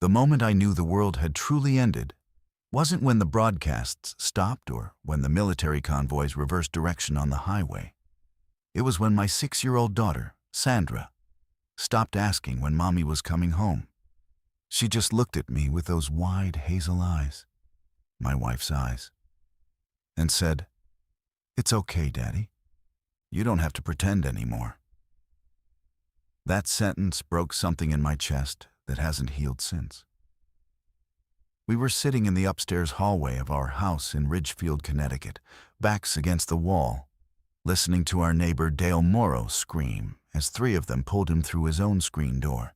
The moment I knew the world had truly ended wasn't when the broadcasts stopped or when the military convoys reversed direction on the highway. It was when my 6-year-old daughter, Sandra, stopped asking when Mommy was coming home. She just looked at me with those wide hazel eyes, my wife's eyes, and said, "It's okay, Daddy. You don't have to pretend anymore." That sentence broke something in my chest that hasn't healed since. We were sitting in the upstairs hallway of our house in Ridgefield, Connecticut, backs against the wall, listening to our neighbor Dale Morrow scream as 3 of them pulled him through his own screen door.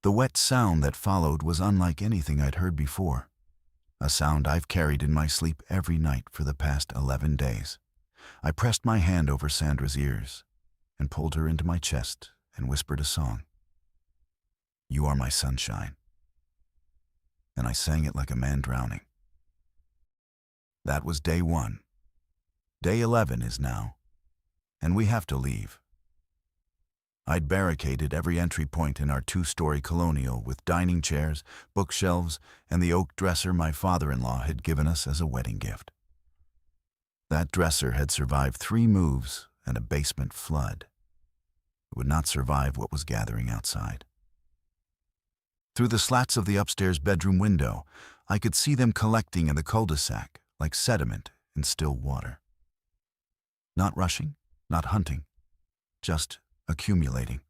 The wet sound that followed was unlike anything I'd heard before, a sound I've carried in my sleep every night for the past 11 days. I pressed my hand over Sandra's ears and pulled her into my chest and whispered a song. "You are my sunshine." And I sang it like a man drowning. That was day 1. Day 11 is now, and we have to leave. I'd barricaded every entry point in our 2-story colonial with dining chairs, bookshelves, and the oak dresser my father-in-law had given us as a wedding gift. That dresser had survived 3 moves and a basement flood. It would not survive what was gathering outside. Through the slats of the upstairs bedroom window, I could see them collecting in the cul-de-sac like sediment in still water. Not rushing, not hunting, just accumulating.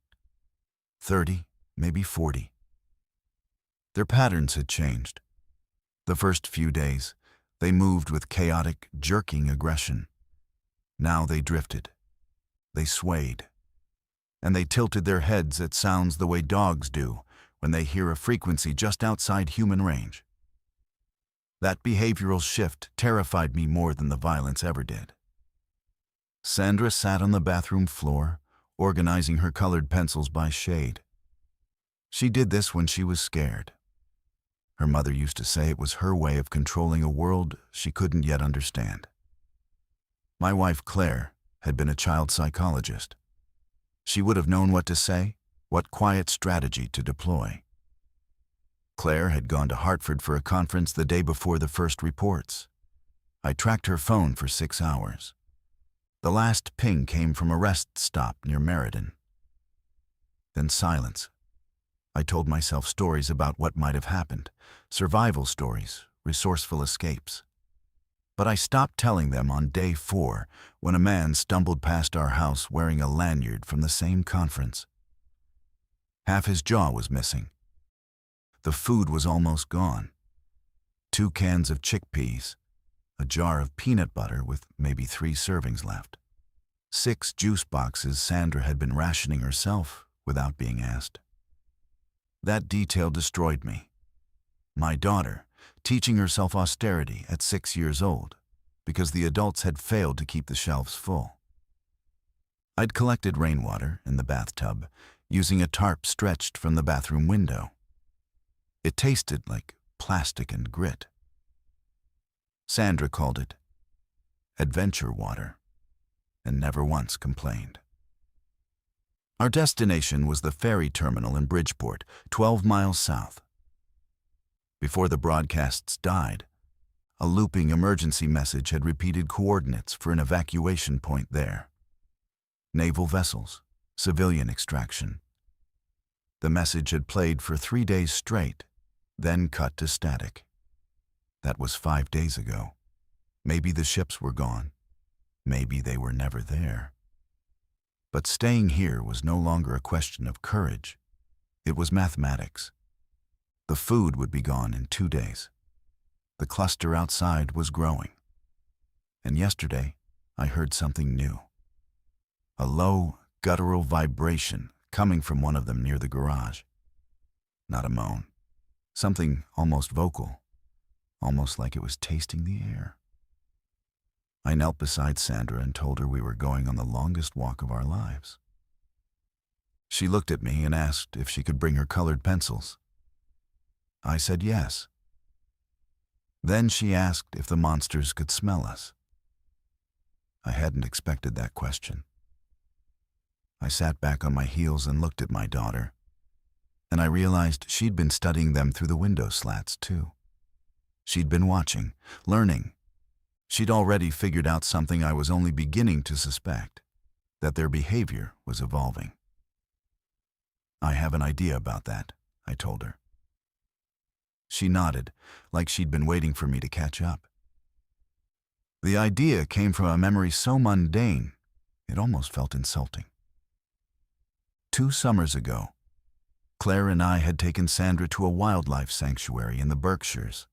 30, maybe 40. Their patterns had changed. The first few days, they moved with chaotic, jerking aggression. Now they drifted. They swayed. And they tilted their heads at sounds the way dogs do when they hear a frequency just outside human range. That behavioral shift terrified me more than the violence ever did. Sandra sat on the bathroom floor, organizing her colored pencils by shade. She did this when she was scared. Her mother used to say it was her way of controlling a world she couldn't yet understand. My wife, Claire, had been a child psychologist. She would have known what to say, what quiet strategy to deploy. Claire had gone to Hartford for a conference the day before the first reports. I tracked her phone for 6 hours. The last ping came from a rest stop near Meriden. Then silence. I told myself stories about what might have happened, survival stories, resourceful escapes. But I stopped telling them on day 4 when a man stumbled past our house wearing a lanyard from the same conference. Half his jaw was missing. The food was almost gone. 2 cans of chickpeas, a jar of peanut butter with maybe 3 servings left. 6 juice boxes Sandra had been rationing herself without being asked. That detail destroyed me. My daughter, teaching herself austerity at 6 years old, because the adults had failed to keep the shelves full. I'd collected rainwater in the bathtub, using a tarp stretched from the bathroom window. It tasted like plastic and grit. Sandra called it adventure water, and never once complained. Our destination was the ferry terminal in Bridgeport, 12 miles south. Before the broadcasts died, a looping emergency message had repeated coordinates for an evacuation point there. Naval vessels, civilian extraction. The message had played for 3 days straight, then cut to static. That was 5 days ago. Maybe the ships were gone. Maybe they were never there. But staying here was no longer a question of courage. It was mathematics. The food would be gone in 2 days. The cluster outside was growing. And yesterday, I heard something new. A low, guttural vibration coming from one of them near the garage. Not a moan. Something almost vocal, almost like it was tasting the air. I knelt beside Sandra and told her we were going on the longest walk of our lives. She looked at me and asked if she could bring her colored pencils. I said yes. Then she asked if the monsters could smell us. I hadn't expected that question. I sat back on my heels and looked at my daughter. and I realized she'd been studying them through the window slats, too. She'd been watching, learning. She'd already figured out something I was only beginning to suspect, that their behavior was evolving. "I have an idea about that," I told her. She nodded, like she'd been waiting for me to catch up. The idea came from a memory so mundane, it almost felt insulting. 2 summers ago, Claire and I had taken Sandra to a wildlife sanctuary in the Berkshires.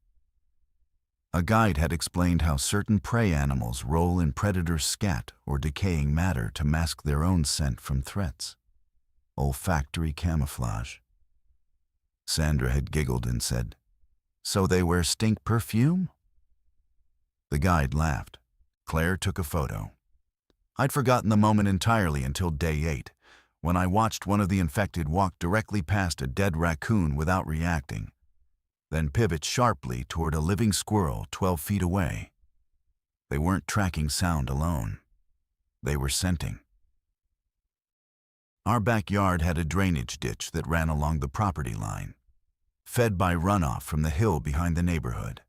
A guide had explained how certain prey animals roll in predator scat or decaying matter to mask their own scent from threats. Olfactory camouflage. Sandra had giggled and said, "So they wear stink perfume?" The guide laughed. Claire took a photo. I'd forgotten the moment entirely until day 8, when I watched one of the infected walk directly past a dead raccoon without reacting, then pivot sharply toward a living squirrel 12 feet away. They weren't tracking sound alone. They were scenting. Our backyard had a drainage ditch that ran along the property line, fed by runoff from the hill behind the neighborhood.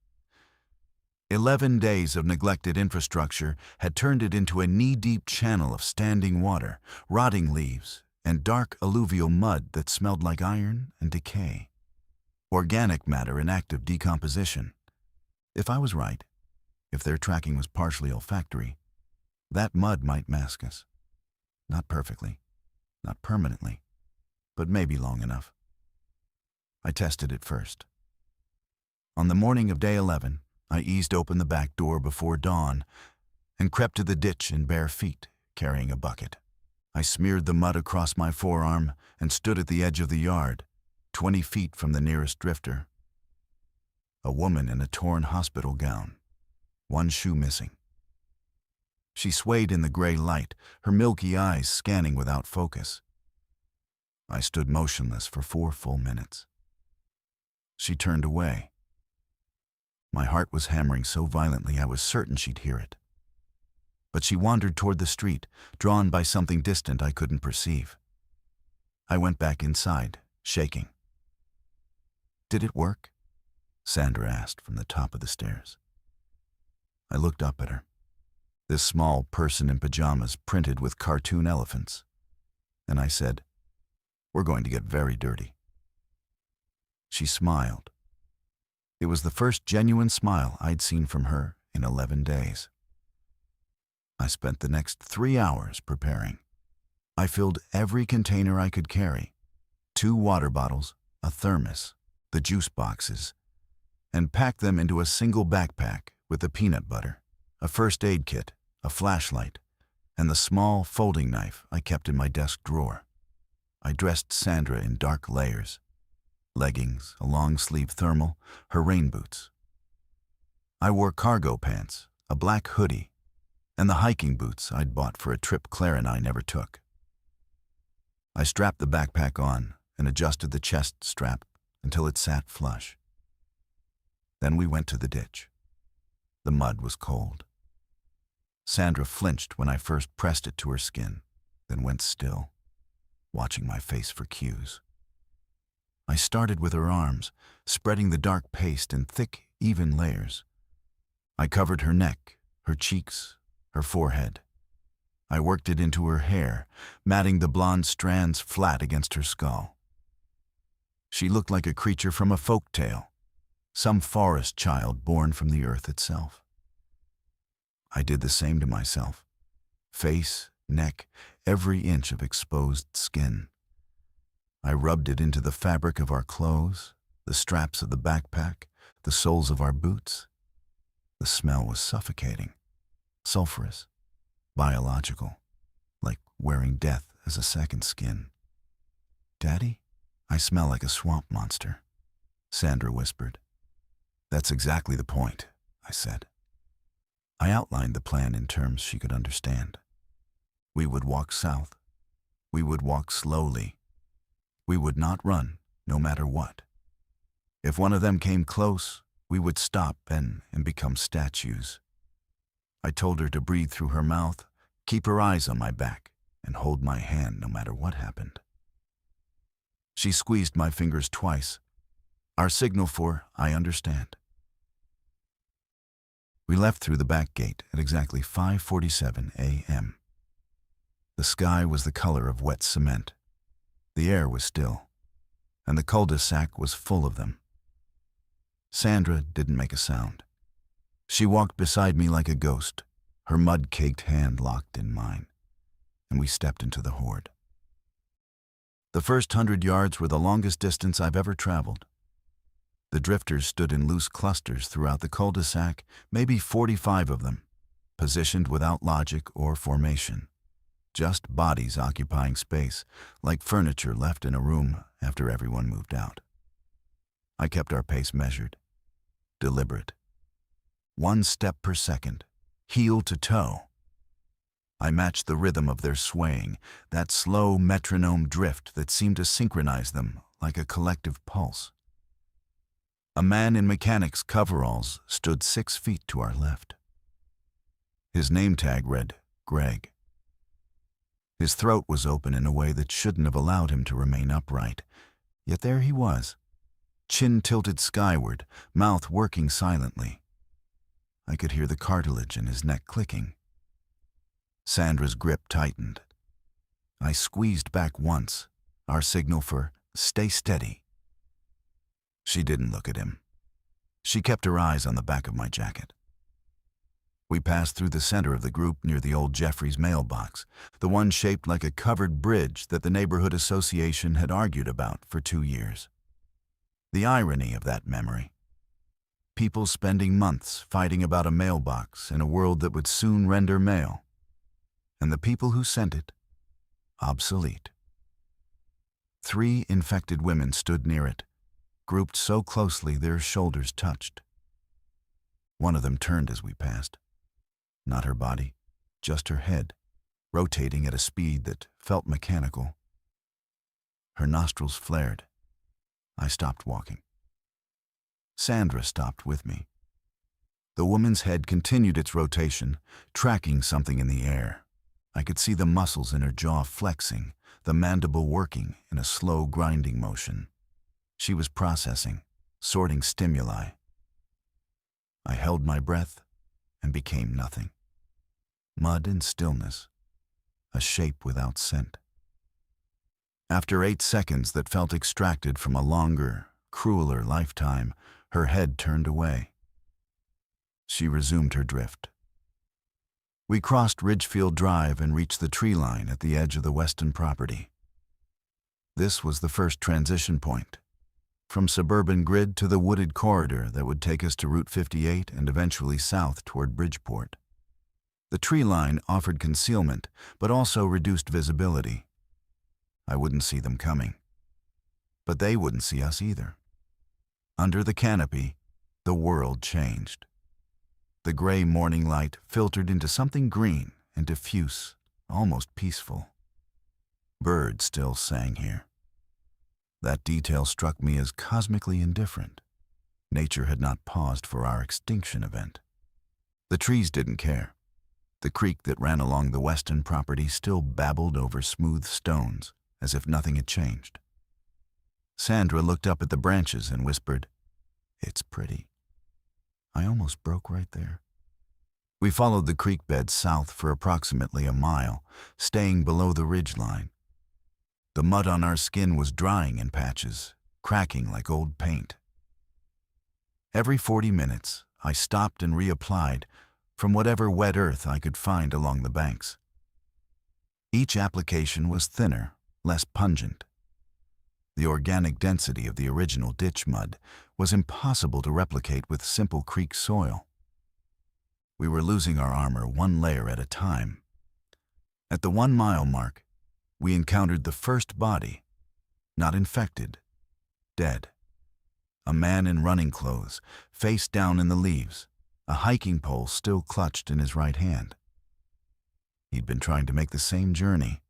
11 days of neglected infrastructure had turned it into a knee-deep channel of standing water, rotting leaves, and dark alluvial mud that smelled like iron and decay. Organic matter in active decomposition. If I was right, if their tracking was partially olfactory, that mud might mask us. Not perfectly, not permanently, but maybe long enough. I tested it first. On the morning of day 11, I eased open the back door before dawn and crept to the ditch in bare feet, carrying a bucket. I smeared the mud across my forearm and stood at the edge of the yard, 20 feet from the nearest drifter. A woman in a torn hospital gown, one shoe missing. She swayed in the gray light, her milky eyes scanning without focus. I stood motionless for 4 full minutes. She turned away. My heart was hammering so violently I was certain she'd hear it. But she wandered toward the street, drawn by something distant I couldn't perceive. I went back inside, shaking. "Did it work?" Sandra asked from the top of the stairs. I looked up at her. This small person in pajamas printed with cartoon elephants. And I said, "We're going to get very dirty." She smiled. It was the first genuine smile I'd seen from her in 11 days. I spent the next 3 hours preparing. I filled every container I could carry, 2 water bottles, a thermos, the juice boxes, and packed them into a single backpack with the peanut butter, a first aid kit, a flashlight, and the small folding knife I kept in my desk drawer. I dressed Sandra in dark layers, leggings, a long-sleeve thermal, her rain boots. I wore cargo pants, a black hoodie, and the hiking boots I'd bought for a trip Claire and I never took. I strapped the backpack on and adjusted the chest strap until it sat flush. Then we went to the ditch. The mud was cold. Sandra flinched when I first pressed it to her skin, then went still, watching my face for cues. I started with her arms, spreading the dark paste in thick, even layers. I covered her neck, her cheeks, her forehead. I worked it into her hair, matting the blonde strands flat against her skull. She looked like a creature from a folk tale, some forest child born from the earth itself. I did the same to myself. Face, neck, every inch of exposed skin. I rubbed it into the fabric of our clothes, the straps of the backpack, the soles of our boots. The smell was suffocating, sulfurous, biological, like wearing death as a second skin. "Daddy, I smell like a swamp monster," Sandra whispered. "That's exactly the point," I said. I outlined the plan in terms she could understand. We would walk south. We would walk slowly. We would not run, no matter what. If one of them came close, we would stop and become statues. I told her to breathe through her mouth, keep her eyes on my back, and hold my hand no matter what happened. She squeezed my fingers twice. Our signal for, I understand. We left through the back gate at exactly 5:47 a.m. The sky was the color of wet cement. The air was still, and the cul-de-sac was full of them. Sandra didn't make a sound. She walked beside me like a ghost, her mud-caked hand locked in mine, and we stepped into the Horde. The first 100 yards were the longest distance I've ever traveled. The drifters stood in loose clusters throughout the cul-de-sac, maybe 45 of them, positioned without logic or formation. Just bodies occupying space, like furniture left in a room after everyone moved out. I kept our pace measured, deliberate. 1 step per second, heel to toe. I matched the rhythm of their swaying, that slow metronome drift that seemed to synchronize them like a collective pulse. A man in mechanic's coveralls stood 6 feet to our left. His name tag read Greg. His throat was open in a way that shouldn't have allowed him to remain upright, yet there he was, chin tilted skyward, mouth working silently. I could hear the cartilage in his neck clicking. Sandra's grip tightened. I squeezed back once, our signal for stay steady. She didn't look at him. She kept her eyes on the back of my jacket. We passed through the center of the group near the old Jeffries mailbox, the one shaped like a covered bridge that the neighborhood association had argued about for 2 years. The irony of that memory. People spending months fighting about a mailbox in a world that would soon render mail. And the people who sent it, obsolete. 3 infected women stood near it, grouped so closely their shoulders touched. One of them turned as we passed. Not her body, just her head, rotating at a speed that felt mechanical. Her nostrils flared. I stopped walking. Sandra stopped with me. The woman's head continued its rotation, tracking something in the air. I could see the muscles in her jaw flexing, the mandible working in a slow grinding motion. She was processing, sorting stimuli. I held my breath and became nothing. Mud and stillness, a shape without scent. After 8 seconds that felt extracted from a longer, crueler lifetime, her head turned away. She resumed her drift. We crossed Ridgefield Drive and reached the tree line at the edge of the Weston property. This was the first transition point, from suburban grid to the wooded corridor that would take us to Route 58 and eventually south toward Bridgeport. The tree line offered concealment, but also reduced visibility. I wouldn't see them coming, but they wouldn't see us either. Under the canopy, the world changed. The gray morning light filtered into something green and diffuse, almost peaceful. Birds still sang here. That detail struck me as cosmically indifferent. Nature had not paused for our extinction event. The trees didn't care. The creek that ran along the Weston property still babbled over smooth stones, as if nothing had changed. Sandra looked up at the branches and whispered, "It's pretty." I almost broke right there. We followed the creek bed south for approximately a mile, staying below the ridge line. The mud on our skin was drying in patches, cracking like old paint. Every 40 minutes, I stopped and reapplied from whatever wet earth I could find along the banks. Each application was thinner, less pungent. The organic density of the original ditch mud was impossible to replicate with simple creek soil. We were losing our armor 1 layer at a time. At the 1-mile mark, we encountered the first body, not infected, dead. A man in running clothes, face down in the leaves, a hiking pole still clutched in his right hand. He'd been trying to make the same journey.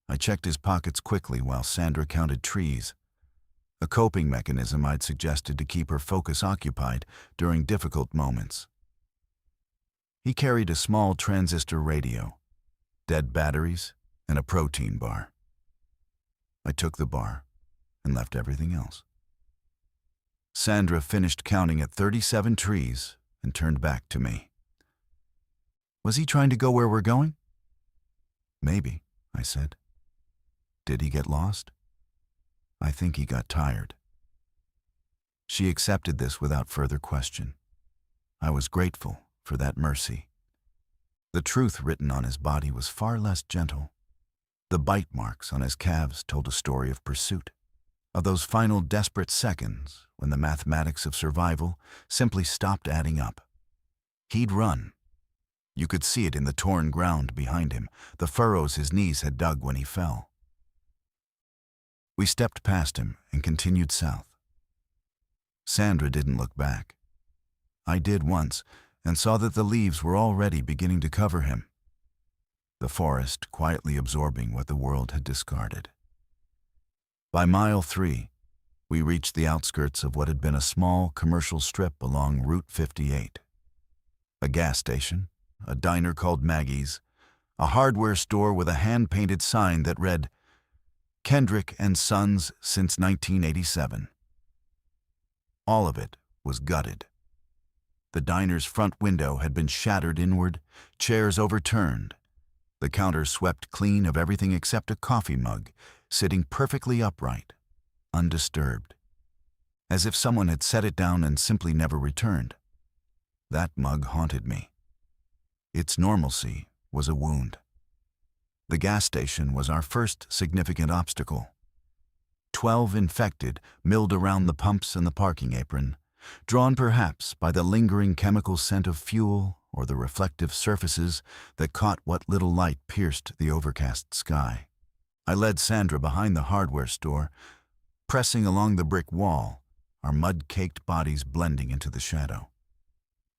I checked his pockets quickly while Sandra counted trees, a coping mechanism I'd suggested to keep her focus occupied during difficult moments. He carried a small transistor radio, dead batteries, and a protein bar. I took the bar and left everything else. Sandra finished counting at 37 trees and turned back to me. Was he trying to go where we're going? Maybe, I said. Did he get lost? I think he got tired. She accepted this without further question. I was grateful for that mercy. The truth written on his body was far less gentle. The bite marks on his calves told a story of pursuit, of those final desperate seconds when the mathematics of survival simply stopped adding up. He'd run. You could see it in the torn ground behind him, the furrows his knees had dug when he fell. We stepped past him and continued south. Sandra didn't look back. I did once, and saw that the leaves were already beginning to cover him. The forest quietly absorbing what the world had discarded. By mile 3, we reached the outskirts of what had been a small commercial strip along Route 58. A gas station, a diner called Maggie's, a hardware store with a hand-painted sign that read, "Kendrick and Sons since 1987. All of it was gutted. The diner's front window had been shattered inward, chairs overturned, the counter swept clean of everything except a coffee mug, sitting perfectly upright, undisturbed, as if someone had set it down and simply never returned. That mug haunted me. Its normalcy was a wound. The gas station was our first significant obstacle. 12 infected milled around the pumps and the parking apron, drawn perhaps by the lingering chemical scent of fuel or the reflective surfaces that caught what little light pierced the overcast sky. I led Sandra behind the hardware store, pressing along the brick wall, our mud-caked bodies blending into the shadow.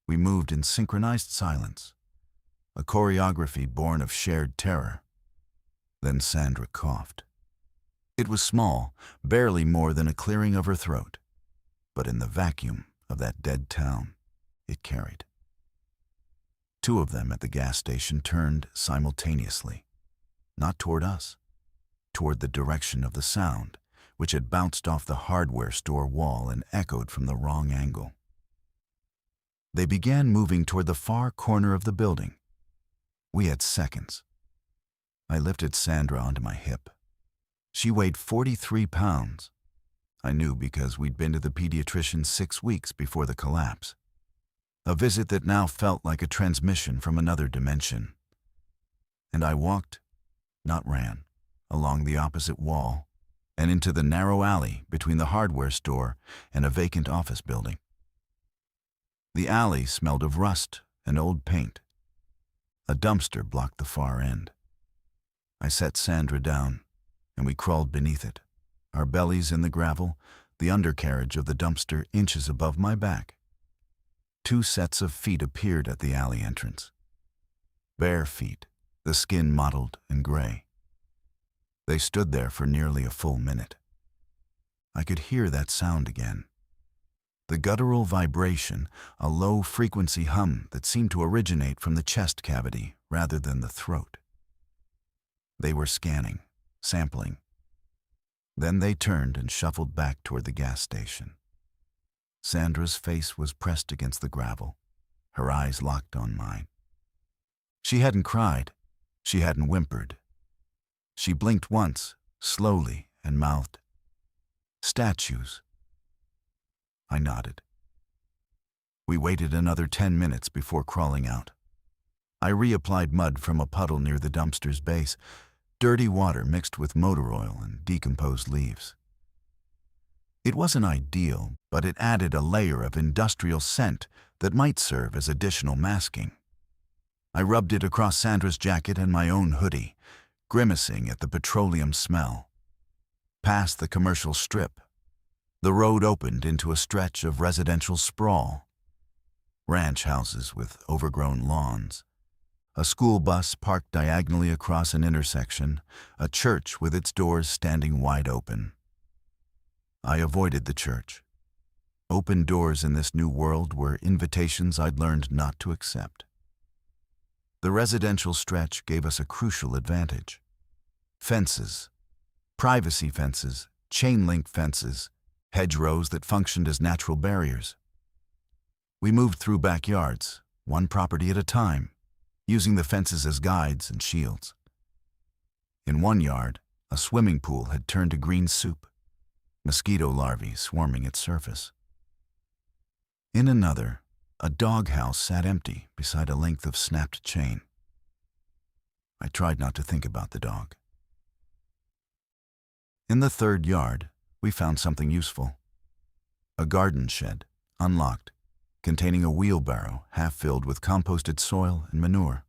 We moved in synchronized silence, a choreography born of shared terror. Then Sandra coughed. It was small, barely more than a clearing of her throat, but in the vacuum of that dead town, it carried. 2 of them at the gas station turned simultaneously, not toward us, toward the direction of the sound, which had bounced off the hardware store wall and echoed from the wrong angle. They began moving toward the far corner of the building. We had seconds. I lifted Sandra onto my hip. She weighed 43 pounds. I knew because we'd been to the pediatrician 6 weeks before the collapse. A visit that now felt like a transmission from another dimension. And I walked, not ran, along the opposite wall and into the narrow alley between the hardware store and a vacant office building. The alley smelled of rust and old paint. A dumpster blocked the far end. I set Sandra down, and we crawled beneath it, our bellies in the gravel, the undercarriage of the dumpster inches above my back. 2 sets of feet appeared at the alley entrance. Bare feet, the skin mottled and gray. They stood there for nearly a full minute. I could hear that sound again. The guttural vibration, a low-frequency hum that seemed to originate from the chest cavity rather than the throat. They were scanning, sampling. Then they turned and shuffled back toward the gas station. Sandra's face was pressed against the gravel, her eyes locked on mine. She hadn't cried. She hadn't whimpered. She blinked once, slowly, and mouthed, "Statues." I nodded. We waited another 10 minutes before crawling out. I reapplied mud from a puddle near the dumpster's base, dirty water mixed with motor oil and decomposed leaves. It wasn't ideal, but it added a layer of industrial scent that might serve as additional masking. I rubbed it across Sandra's jacket and my own hoodie, grimacing at the petroleum smell. Past the commercial strip, the road opened into a stretch of residential sprawl. Ranch houses with overgrown lawns, a school bus parked diagonally across an intersection, a church with its doors standing wide open. I avoided the church. Open doors in this new world were invitations I'd learned not to accept. The residential stretch gave us a crucial advantage. Fences, Privacy fences, chain-link fences, hedgerows that functioned as natural barriers. We moved through backyards, one property at a time, using the fences as guides and shields. In one yard, a swimming pool had turned to green soup, mosquito larvae swarming its surface. In another, a doghouse sat empty beside a length of snapped chain. I tried not to think about the dog. In the third yard, we found something useful. A garden shed, unlocked, containing a wheelbarrow half filled with composted soil and manure.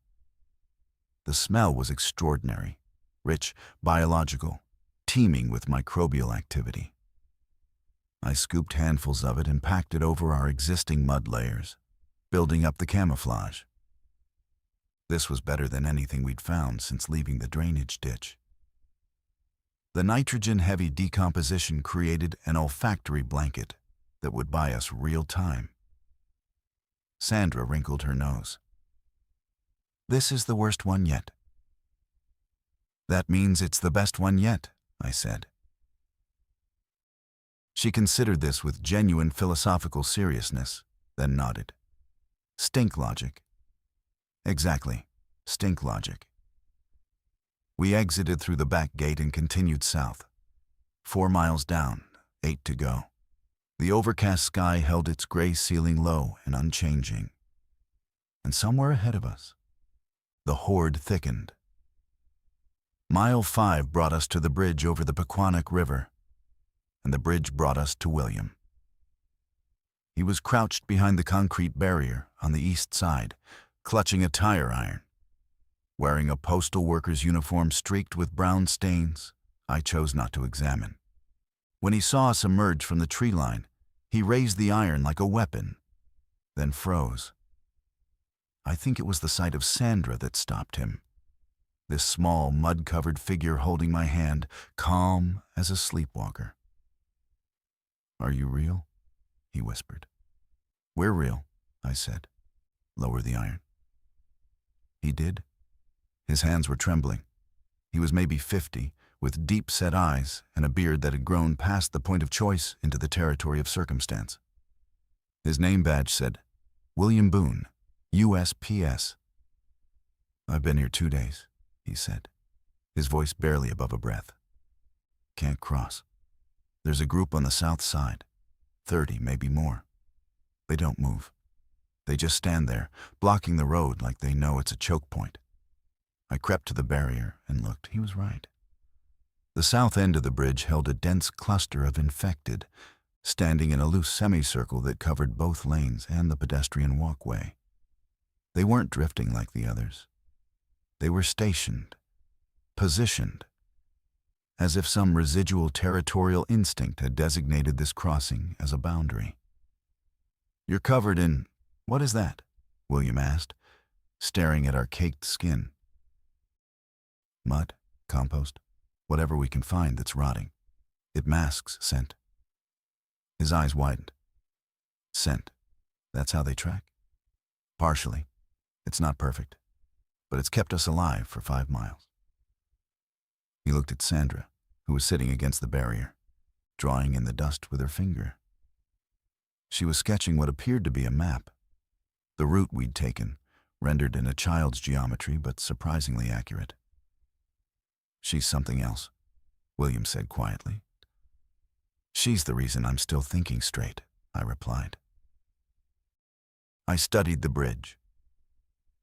The smell was extraordinary, rich, biological, teeming with microbial activity. I scooped handfuls of it and packed it over our existing mud layers, building up the camouflage. This was better than anything we'd found since leaving the drainage ditch. The nitrogen-heavy decomposition created an olfactory blanket that would buy us real time. Sandra wrinkled her nose. "This is the worst one yet." "That means it's the best one yet," I said. She considered this with genuine philosophical seriousness, then nodded. "Stink logic." "Exactly, stink logic." We exited through the back gate and continued south. 4 miles down, 8 to go. The overcast sky held its gray ceiling low and unchanging. And somewhere ahead of us, the horde thickened. Mile 5 brought us to the bridge over the Pequannock River, and the bridge brought us to William. He was crouched behind the concrete barrier on the east side, clutching a tire iron. Wearing a postal worker's uniform streaked with brown stains, I chose not to examine. When he saw us emerge from the tree line, he raised the iron like a weapon, then froze. I think it was the sight of Sandra that stopped him. This small, mud-covered figure holding my hand, calm as a sleepwalker. "Are you real?" he whispered. "We're real," I said. "Lower the iron." He did. His hands were trembling. He was maybe 50, with deep-set eyes and a beard that had grown past the point of choice into the territory of circumstance. His name badge said, "William Boone, USPS." "I've been here 2 days," he said, his voice barely above a breath. "Can't cross. There's a group on the south side, 30, maybe more. They don't move. They just stand there, blocking the road like they know it's a choke point." I crept to the barrier and looked. He was right. The south end of the bridge held a dense cluster of infected, standing in a loose semicircle that covered both lanes and the pedestrian walkway. They weren't drifting like the others. They were stationed, positioned, as if some residual territorial instinct had designated this crossing as a boundary. "You're covered in... what is that?" William asked, staring at our caked skin. "Mud, compost, whatever we can find that's rotting. It masks scent." His eyes widened. "Scent, that's how they track?" "Partially. It's not perfect, but it's kept us alive for 5 miles. He looked at Sandra, who was sitting against the barrier, drawing in the dust with her finger. She was sketching what appeared to be a map. The route we'd taken, rendered in a child's geometry but surprisingly accurate. "She's something else," William said quietly. "She's the reason I'm still thinking straight," I replied. I studied the bridge.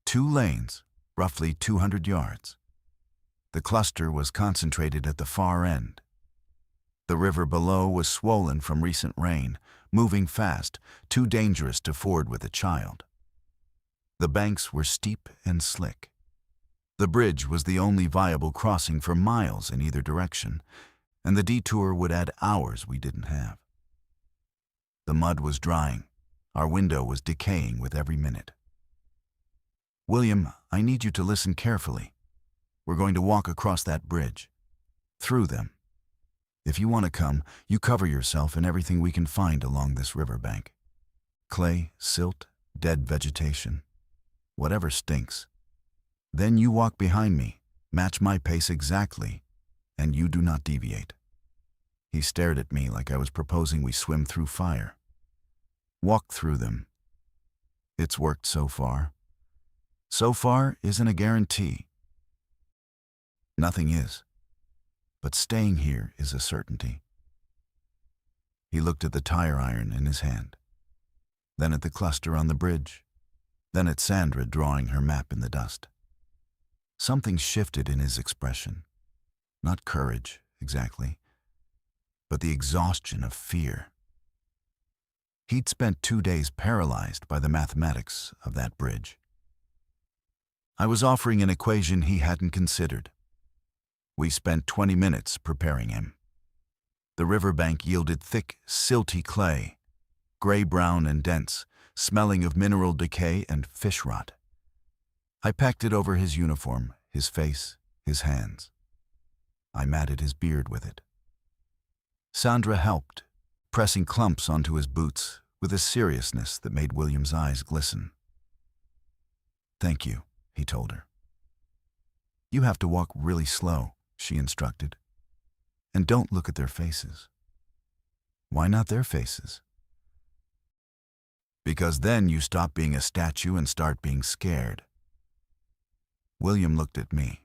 2 lanes, roughly 200 yards. The cluster was concentrated at the far end. The river below was swollen from recent rain, moving fast, too dangerous to ford with a child. The banks were steep and slick. The bridge was the only viable crossing for miles in either direction, and the detour would add hours we didn't have. The mud was drying. Our window was decaying with every minute. "William, I need you to listen carefully. We're going to walk across that bridge. Through them. If you want to come, you cover yourself in everything we can find along this riverbank. Clay, silt, dead vegetation. Whatever stinks. Then you walk behind me, match my pace exactly, and you do not deviate." He stared at me like I was proposing we swim through fire. "Walk through them." It's worked so far. So far isn't a guarantee. Nothing is. But staying here is a certainty. He looked at the tire iron in his hand, then at the cluster on the bridge, then at Sandra drawing her map in the dust. Something shifted in his expression. Not courage, exactly, but the exhaustion of fear. He'd spent 2 days paralyzed by the mathematics of that bridge. I was offering an equation he hadn't considered. We spent 20 minutes preparing him. The riverbank yielded thick, silty clay, gray-brown and dense, smelling of mineral decay and fish rot. I packed it over his uniform, his face, his hands. I matted his beard with it. Sandra helped, pressing clumps onto his boots with a seriousness that made William's eyes glisten. "Thank you," he told her. "You have to walk really slow," she instructed. "And don't look at their faces." "Why not their faces?" "Because then you stop being a statue and start being scared." William looked at me.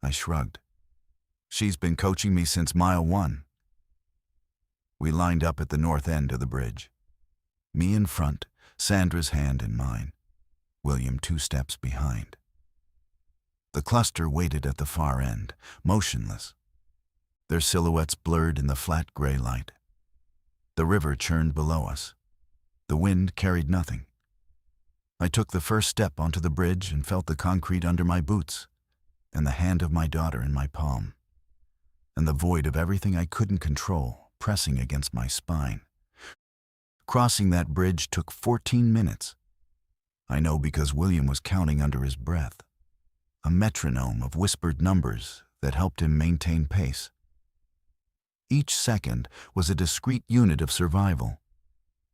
I shrugged. "She's been coaching me since mile 1. We lined up at the north end of the bridge. Me in front, Sandra's hand in mine, William 2 steps behind. The cluster waited at the far end, motionless, their silhouettes blurred in the flat gray light. The river churned below us. The wind carried nothing. I took the first step onto the bridge and felt the concrete under my boots, and the hand of my daughter in my palm, and the void of everything I couldn't control pressing against my spine. Crossing that bridge took 14 minutes. I know because William was counting under his breath, a metronome of whispered numbers that helped him maintain pace. Each second was a discrete unit of survival,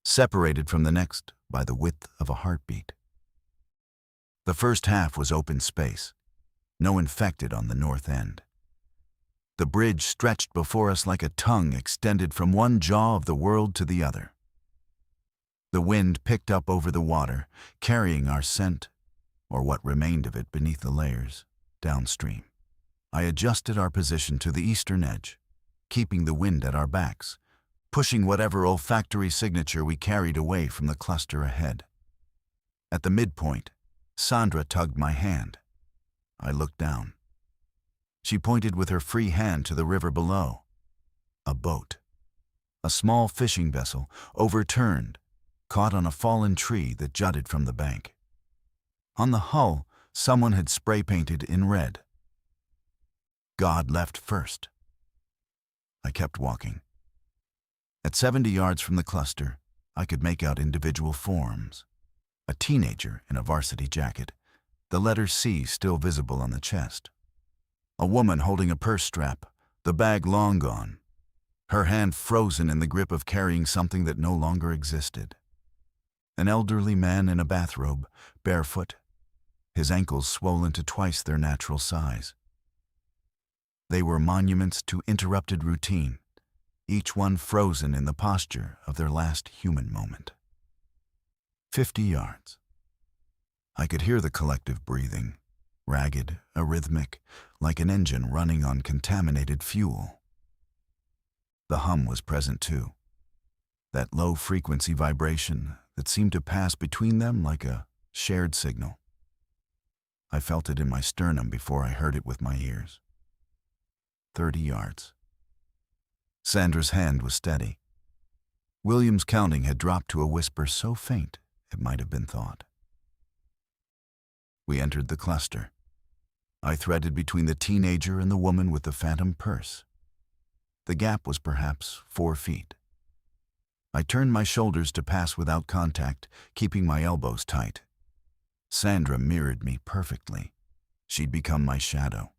separated from the next by the width of a heartbeat. The first half was open space, no infected on the north end. The bridge stretched before us like a tongue extended from one jaw of the world to the other. The wind picked up over the water, carrying our scent, or what remained of it beneath the layers, downstream. I adjusted our position to the eastern edge, keeping the wind at our backs, pushing whatever olfactory signature we carried away from the cluster ahead. At the midpoint, Sandra tugged my hand. I looked down. She pointed with her free hand to the river below. A boat. A small fishing vessel, overturned, caught on a fallen tree that jutted from the bank. On the hull, someone had spray-painted in red, "God left first." I kept walking. At 70 yards from the cluster, I could make out individual forms. A teenager in a varsity jacket, the letter C still visible on the chest. A woman holding a purse strap, the bag long gone, her hand frozen in the grip of carrying something that no longer existed. An elderly man in a bathrobe, barefoot, his ankles swollen to twice their natural size. They were monuments to interrupted routine, each one frozen in the posture of their last human moment. 50 yards. I could hear the collective breathing, ragged, arrhythmic, like an engine running on contaminated fuel. The hum was present too, that low-frequency vibration that seemed to pass between them like a shared signal. I felt it in my sternum before I heard it with my ears. 30 yards. Sandra's hand was steady. William's counting had dropped to a whisper so faint it might have been thought. We entered the cluster. I threaded between the teenager and the woman with the phantom purse. The gap was perhaps 4 feet. I turned my shoulders to pass without contact, keeping my elbows tight. Sandra mirrored me perfectly. She'd become my shadow,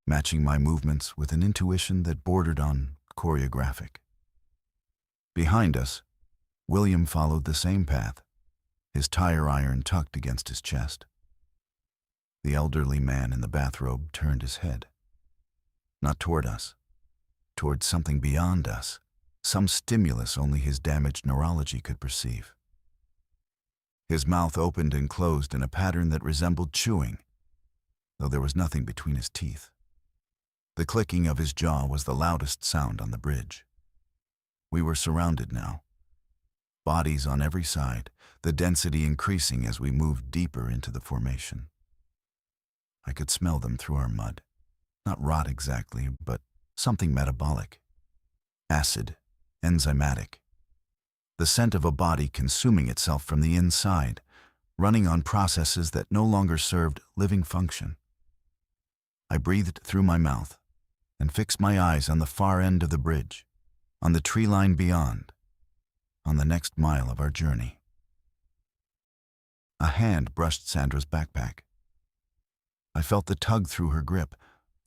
matching my movements with an intuition that bordered on choreographic. Behind us, William followed the same path, his tire iron tucked against his chest. The elderly man in the bathrobe turned his head, not toward us, towards something beyond us, some stimulus only his damaged neurology could perceive. His mouth opened and closed in a pattern that resembled chewing, though there was nothing between his teeth. The clicking of his jaw was the loudest sound on the bridge. We were surrounded now. Bodies on every side, the density increasing as we moved deeper into the formation. I could smell them through our mud. Not rot exactly, but something metabolic. Acid, enzymatic. The scent of a body consuming itself from the inside, running on processes that no longer served living function. I breathed through my mouth and fixed my eyes on the far end of the bridge, on the tree line beyond, on the next mile of our journey. A hand brushed Sandra's backpack. I felt the tug through her grip,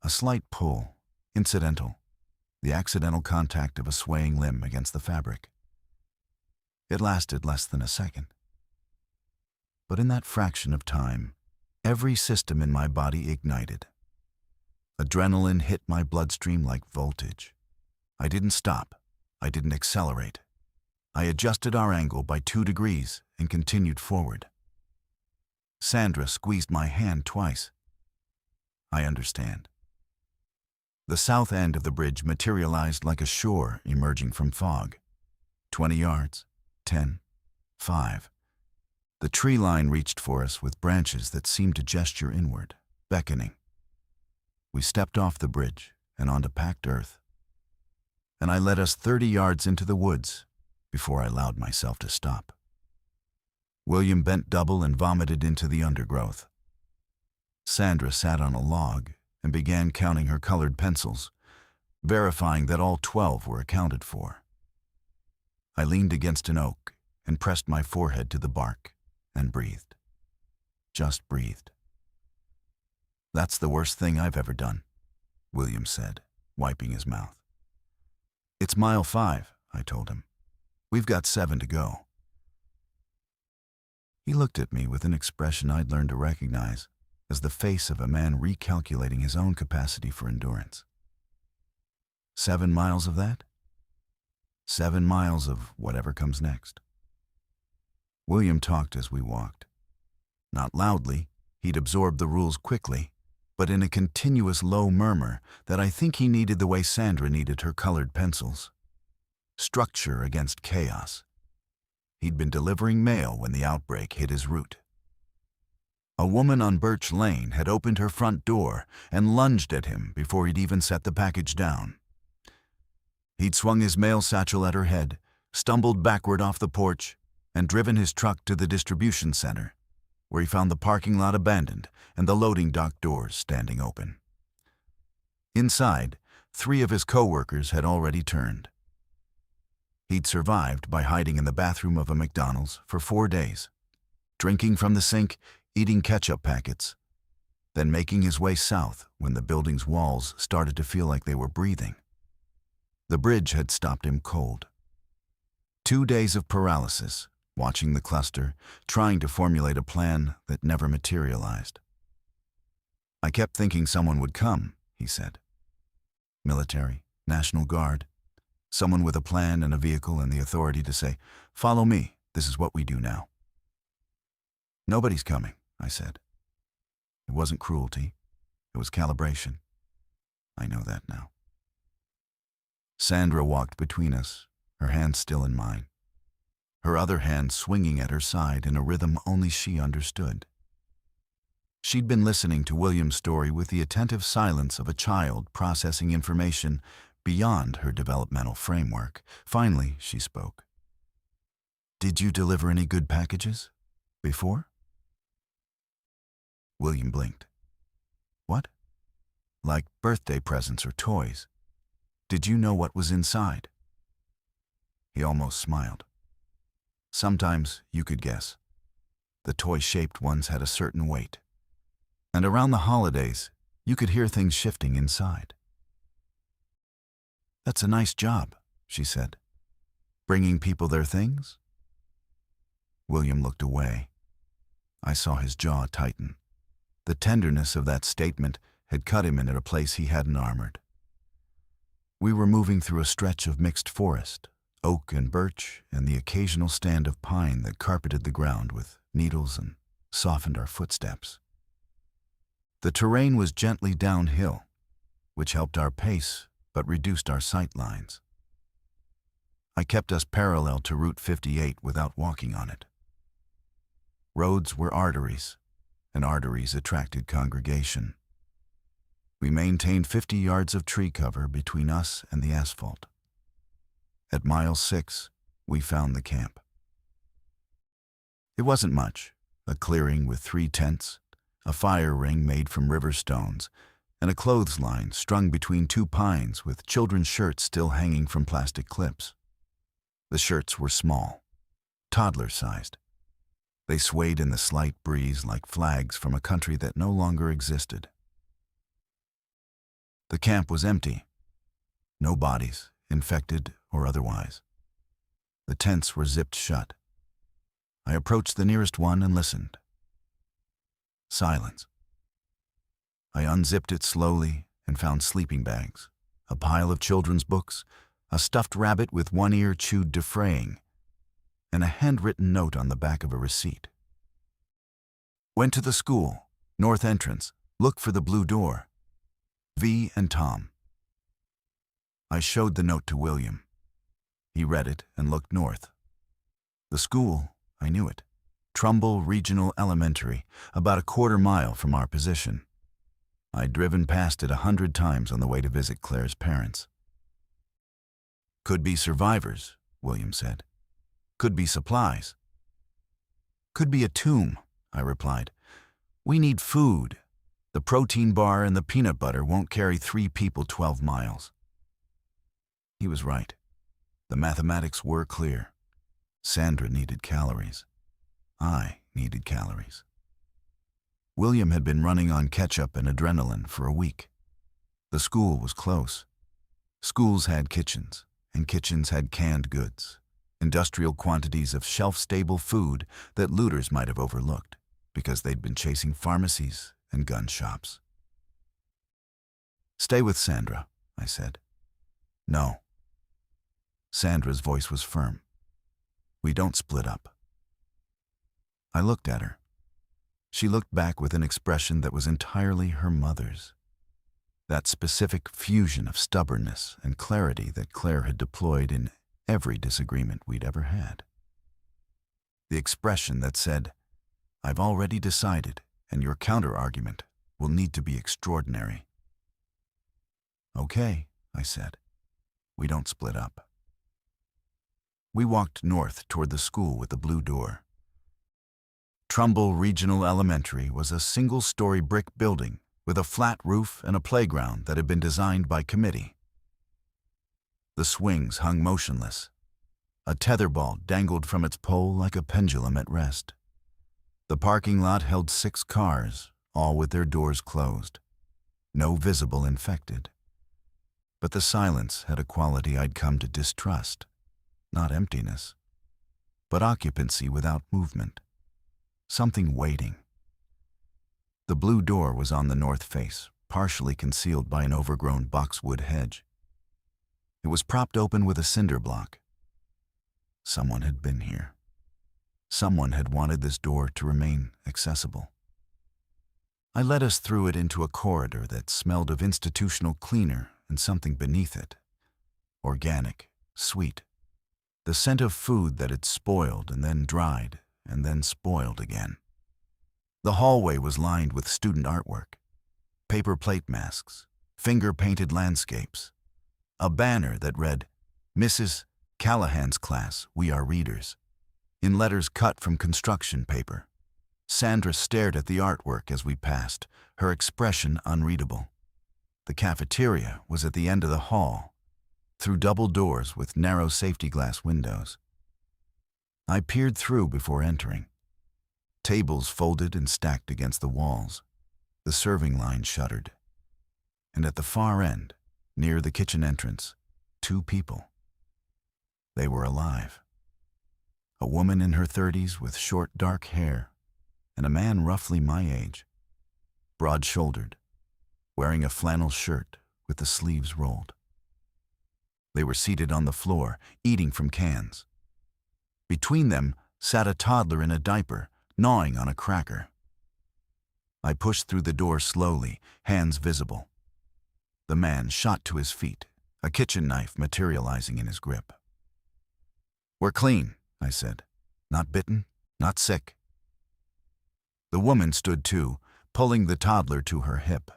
a slight pull, incidental, the accidental contact of a swaying limb against the fabric. It lasted less than a second. But in that fraction of time, every system in my body ignited. Adrenaline hit my bloodstream like voltage. I didn't stop. I didn't accelerate. I adjusted our angle by 2 degrees and continued forward. Sandra squeezed my hand twice. I understand. The south end of the bridge materialized like a shore emerging from fog. 20 yards, 10, 5. The tree line reached for us with branches that seemed to gesture inward, beckoning. We stepped off the bridge and onto packed earth, and I led us 30 yards into the woods before I allowed myself to stop. William bent double and vomited into the undergrowth. Sandra sat on a log and began counting her colored pencils, verifying that all 12 were accounted for. I leaned against an oak and pressed my forehead to the bark and breathed. Just breathed. "That's the worst thing I've ever done," William said, wiping his mouth. "It's mile 5, I told him. "We've got 7 to go." He looked at me with an expression I'd learned to recognize as the face of a man recalculating his own capacity for endurance. 7 miles of that? 7 miles of whatever comes next. William talked as we walked. Not loudly, he'd absorbed the rules quickly, but in a continuous low murmur that I think he needed the way Sandra needed her colored pencils. Structure against chaos. He'd been delivering mail when the outbreak hit his route. A woman on Birch Lane had opened her front door and lunged at him before he'd even set the package down. He'd swung his mail satchel at her head, stumbled backward off the porch, and driven his truck to the distribution center, where he found the parking lot abandoned and the loading dock doors standing open. Inside, 3 of his co-workers had already turned. He'd survived by hiding in the bathroom of a McDonald's for 4 days, drinking from the sink, eating ketchup packets, then making his way south when the building's walls started to feel like they were breathing. The bridge had stopped him cold. 2 days of paralysis, watching the cluster, trying to formulate a plan that never materialized. "I kept thinking someone would come," he said. "Military, National Guard, someone with a plan and a vehicle and the authority to say, 'Follow me, this is what we do now.' Nobody's coming," I said. It wasn't cruelty. It was calibration. I know that now. Sandra walked between us, her hand still in mine, her other hand swinging at her side in a rhythm only she understood. She'd been listening to William's story with the attentive silence of a child processing information beyond her developmental framework. Finally, she spoke. "Did you deliver any good packages? Before?" William blinked. "What?" "Like birthday presents or toys. Did you know what was inside?" He almost smiled. "Sometimes you could guess. The toy-shaped ones had a certain weight. And around the holidays, you could hear things shifting inside." "That's a nice job," she said. "Bringing people their things?" William looked away. I saw his jaw tighten. The tenderness of that statement had cut him in at a place he hadn't armored. We were moving through a stretch of mixed forest, oak and birch, and the occasional stand of pine that carpeted the ground with needles and softened our footsteps. The terrain was gently downhill, which helped our pace but reduced our sight lines. I kept us parallel to Route 58 without walking on it. Roads were arteries, and arteries attracted congregation. We maintained 50 yards of tree cover between us and the asphalt. At mile 6, we found the camp. It wasn't much, a clearing with 3 tents, a fire ring made from river stones, and a clothesline strung between 2 pines with children's shirts still hanging from plastic clips. The shirts were small, toddler-sized. They swayed in the slight breeze like flags from a country that no longer existed. The camp was empty. No bodies, infected or otherwise. The tents were zipped shut. I approached the nearest one and listened. Silence. I unzipped it slowly and found sleeping bags, a pile of children's books, a stuffed rabbit with one ear chewed to fraying, and a handwritten note on the back of a receipt. Went to the school, north entrance, look for the blue door. V and Tom. I showed the note to William. He read it and looked north. The school, I knew it. Trumbull Regional Elementary, about a quarter mile from our position. I'd driven past it 100 times on the way to visit Claire's parents. Could be survivors, William said. Could be supplies. Could be a tomb, I replied. We need food. The protein bar and the peanut butter won't carry 3 people 12 miles. He was right. The mathematics were clear. Sandra needed calories. I needed calories. William had been running on ketchup and adrenaline for a week. The school was close. Schools had kitchens, and kitchens had canned goods, industrial quantities of shelf-stable food that looters might have overlooked because they'd been chasing pharmacies and gun shops. Stay with Sandra, I said. No. Sandra's voice was firm. We don't split up. I looked at her. She looked back with an expression that was entirely her mother's. That specific fusion of stubbornness and clarity that Claire had deployed in every disagreement we'd ever had. The expression that said, I've already decided, and your counter-argument will need to be extraordinary. Okay, I said. We don't split up. We walked north toward the school with the blue door. Trumbull Regional Elementary was a single-story brick building with a flat roof and a playground that had been designed by committee. The swings hung motionless. A tetherball dangled from its pole like a pendulum at rest. The parking lot held 6 cars, all with their doors closed. No visible infected. But the silence had a quality I'd come to distrust. Not emptiness, but occupancy without movement. Something waiting. The blue door was on the north face, partially concealed by an overgrown boxwood hedge. It was propped open with a cinder block. Someone had been here. Someone had wanted this door to remain accessible. I led us through it into a corridor that smelled of institutional cleaner and something beneath it. Organic, sweet. The scent of food that had spoiled and then dried and then spoiled again. The hallway was lined with student artwork, paper plate masks, finger-painted landscapes, a banner that read, Mrs. Callahan's class, we are readers, in letters cut from construction paper. Sandra stared at the artwork as we passed, her expression unreadable. The cafeteria was at the end of the hall, through double doors with narrow safety glass windows. I peered through before entering. Tables folded and stacked against the walls. The serving line shuttered. And at the far end, near the kitchen entrance, 2 people. They were alive. A woman in her 30s with short, dark hair, and a man roughly my age, broad-shouldered, wearing a flannel shirt with the sleeves rolled. They were seated on the floor, eating from cans. Between them sat a toddler in a diaper, gnawing on a cracker. I pushed through the door slowly, hands visible. The man shot to his feet, a kitchen knife materializing in his grip. "We're clean," I said. "Not bitten, not sick." The woman stood too, pulling the toddler to her hip.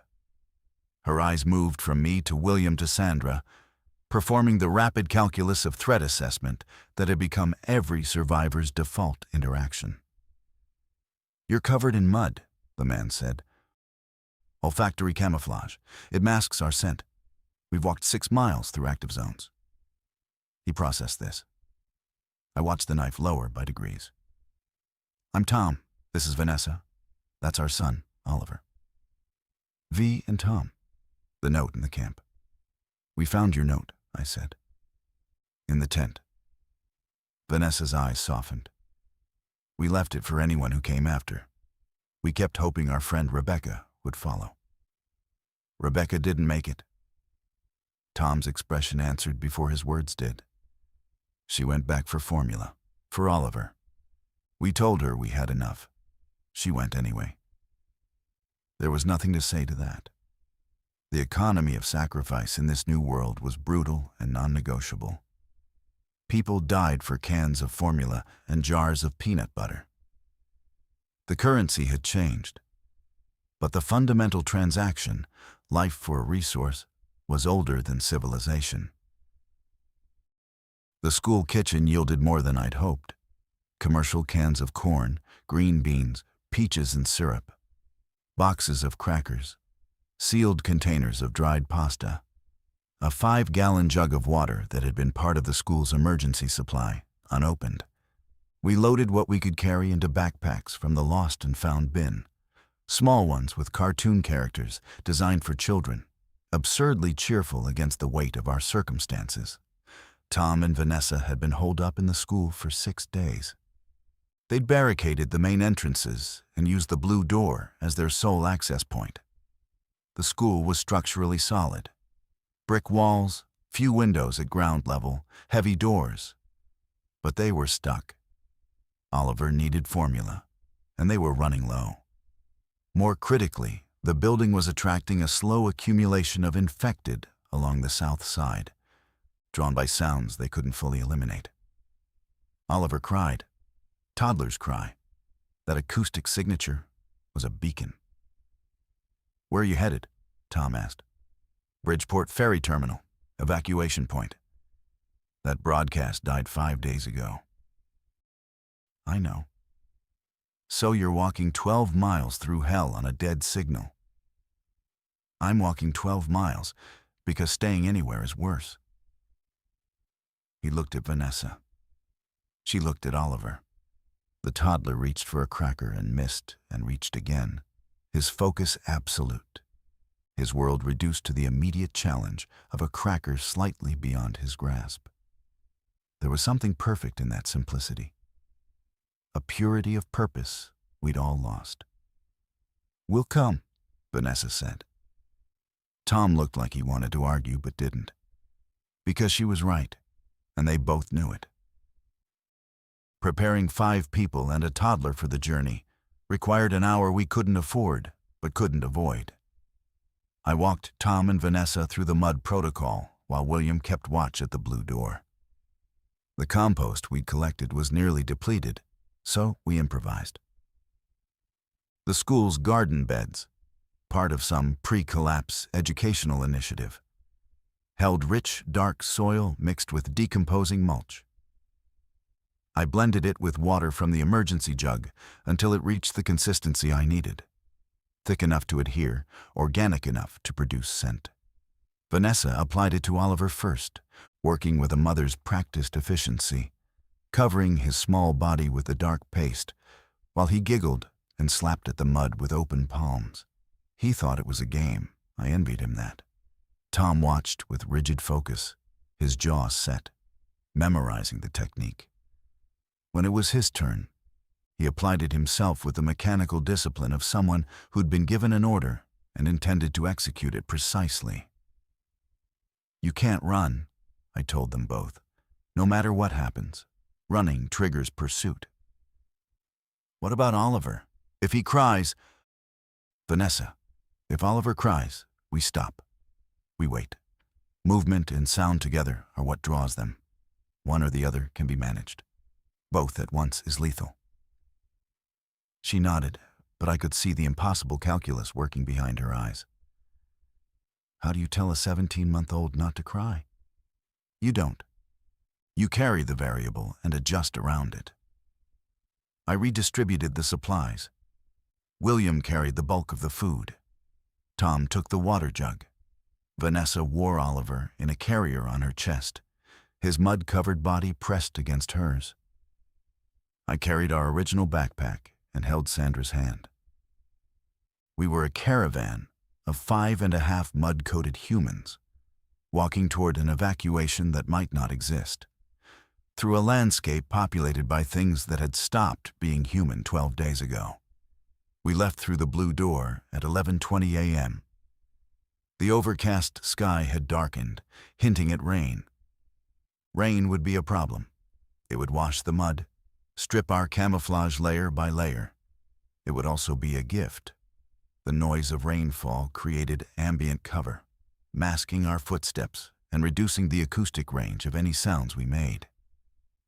Her eyes moved from me to William to Sandra, performing the rapid calculus of threat assessment that had become every survivor's default interaction. "You're covered in mud," the man said. "Olfactory camouflage. It masks our scent. We've walked 6 miles through active zones." He processed this. I watched the knife lower by degrees. "I'm Tom. This is Vanessa. That's our son, Oliver." V and Tom. The note in the camp. "We found your note," I said. "In the tent." Vanessa's eyes softened. "We left it for anyone who came after. We kept hoping our friend Rebecca would follow." "Rebecca didn't make it." Tom's expression answered before his words did. "She went back for formula, for Oliver. We told her we had enough. She went anyway." There was nothing to say to that. The economy of sacrifice in this new world was brutal and non-negotiable. People died for cans of formula and jars of peanut butter. The currency had changed, but the fundamental transaction, life for a resource, was older than civilization. The school kitchen yielded more than I'd hoped. Commercial cans of corn, green beans, peaches and syrup, boxes of crackers, sealed containers of dried pasta, a 5-gallon jug of water that had been part of the school's emergency supply, unopened. We loaded what we could carry into backpacks from the lost and found bin, small ones with cartoon characters designed for children, absurdly cheerful against the weight of our circumstances. Tom and Vanessa had been holed up in the school for 6 days. They'd barricaded the main entrances and used the blue door as their sole access point. The school was structurally solid. Brick walls, few windows at ground level, heavy doors. But they were stuck. Oliver needed formula, and they were running low. More critically, the building was attracting a slow accumulation of infected along the south side, drawn by sounds they couldn't fully eliminate. Oliver cried. Toddlers cry. That acoustic signature was a beacon. "Where are you headed?" Tom asked. "Bridgeport Ferry Terminal, evacuation point. That broadcast died 5 days ago." "I know." "So you're walking 12 miles through hell on a dead signal." "I'm walking 12 miles because staying anywhere is worse." He looked at Vanessa. She looked at Oliver. The toddler reached for a cracker and missed and reached again, his focus absolute, his world reduced to the immediate challenge of a cracker slightly beyond his grasp. There was something perfect in that simplicity, a purity of purpose we'd all lost. "We'll come," Vanessa said. Tom looked like he wanted to argue but didn't, because she was right, and they both knew it. Preparing 5 people and a toddler for the journey required an hour we couldn't afford but couldn't avoid. I walked Tom and Vanessa through the mud protocol while William kept watch at the blue door. The compost we'd collected was nearly depleted, so we improvised. The school's garden beds, part of some pre-collapse educational initiative, held rich, dark soil mixed with decomposing mulch. I blended it with water from the emergency jug until it reached the consistency I needed, thick enough to adhere, organic enough to produce scent. Vanessa applied it to Oliver first, working with a mother's practiced efficiency, covering his small body with the dark paste, while he giggled and slapped at the mud with open palms. He thought it was a game. I envied him that. Tom watched with rigid focus, his jaw set, memorizing the technique. When it was his turn, he applied it himself with the mechanical discipline of someone who'd been given an order and intended to execute it precisely. "You can't run," I told them both. No matter what happens, running triggers pursuit. What about Oliver? If he cries, Vanessa, if Oliver cries, we stop. We wait. Movement and sound together are what draws them. One or the other can be managed. Both at once is lethal. She nodded, but I could see the impossible calculus working behind her eyes. How do you tell a 17-month-old not to cry? You don't. You carry the variable and adjust around it. I redistributed the supplies. William carried the bulk of the food. Tom took the water jug. Vanessa wore Oliver in a carrier on her chest, his mud-covered body pressed against hers. I carried our original backpack and held Sandra's hand. We were a caravan of 5.5 mud-coated humans, walking toward an evacuation that might not exist, through a landscape populated by things that had stopped being human 12 days ago. We left through the blue door at 11:20 a.m. The overcast sky had darkened, hinting at rain. Rain would be a problem. It would wash the mud, strip our camouflage layer by layer. It would also be a gift. The noise of rainfall created ambient cover, masking our footsteps and reducing the acoustic range of any sounds we made.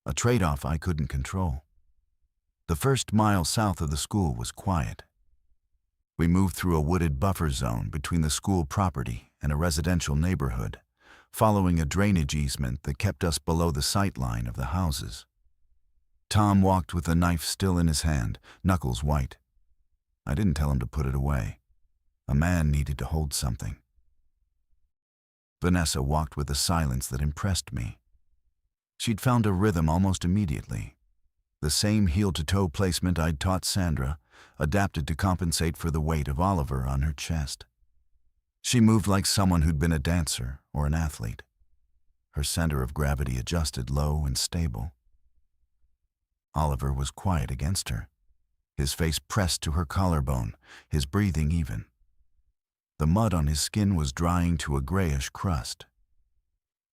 A trade-off I couldn't control. The first mile south of the school was quiet. We moved through a wooded buffer zone between the school property and a residential neighborhood, following a drainage easement that kept us below the sight line of the houses. Tom walked with the knife still in his hand, knuckles white. I didn't tell him to put it away. A man needed to hold something. Vanessa walked with a silence that impressed me. She'd found a rhythm almost immediately. The same heel-to-toe placement I'd taught Sandra, adapted to compensate for the weight of Oliver on her chest. She moved like someone who'd been a dancer or an athlete. Her center of gravity adjusted low and stable. Oliver was quiet against her, his face pressed to her collarbone, his breathing even. The mud on his skin was drying to a grayish crust.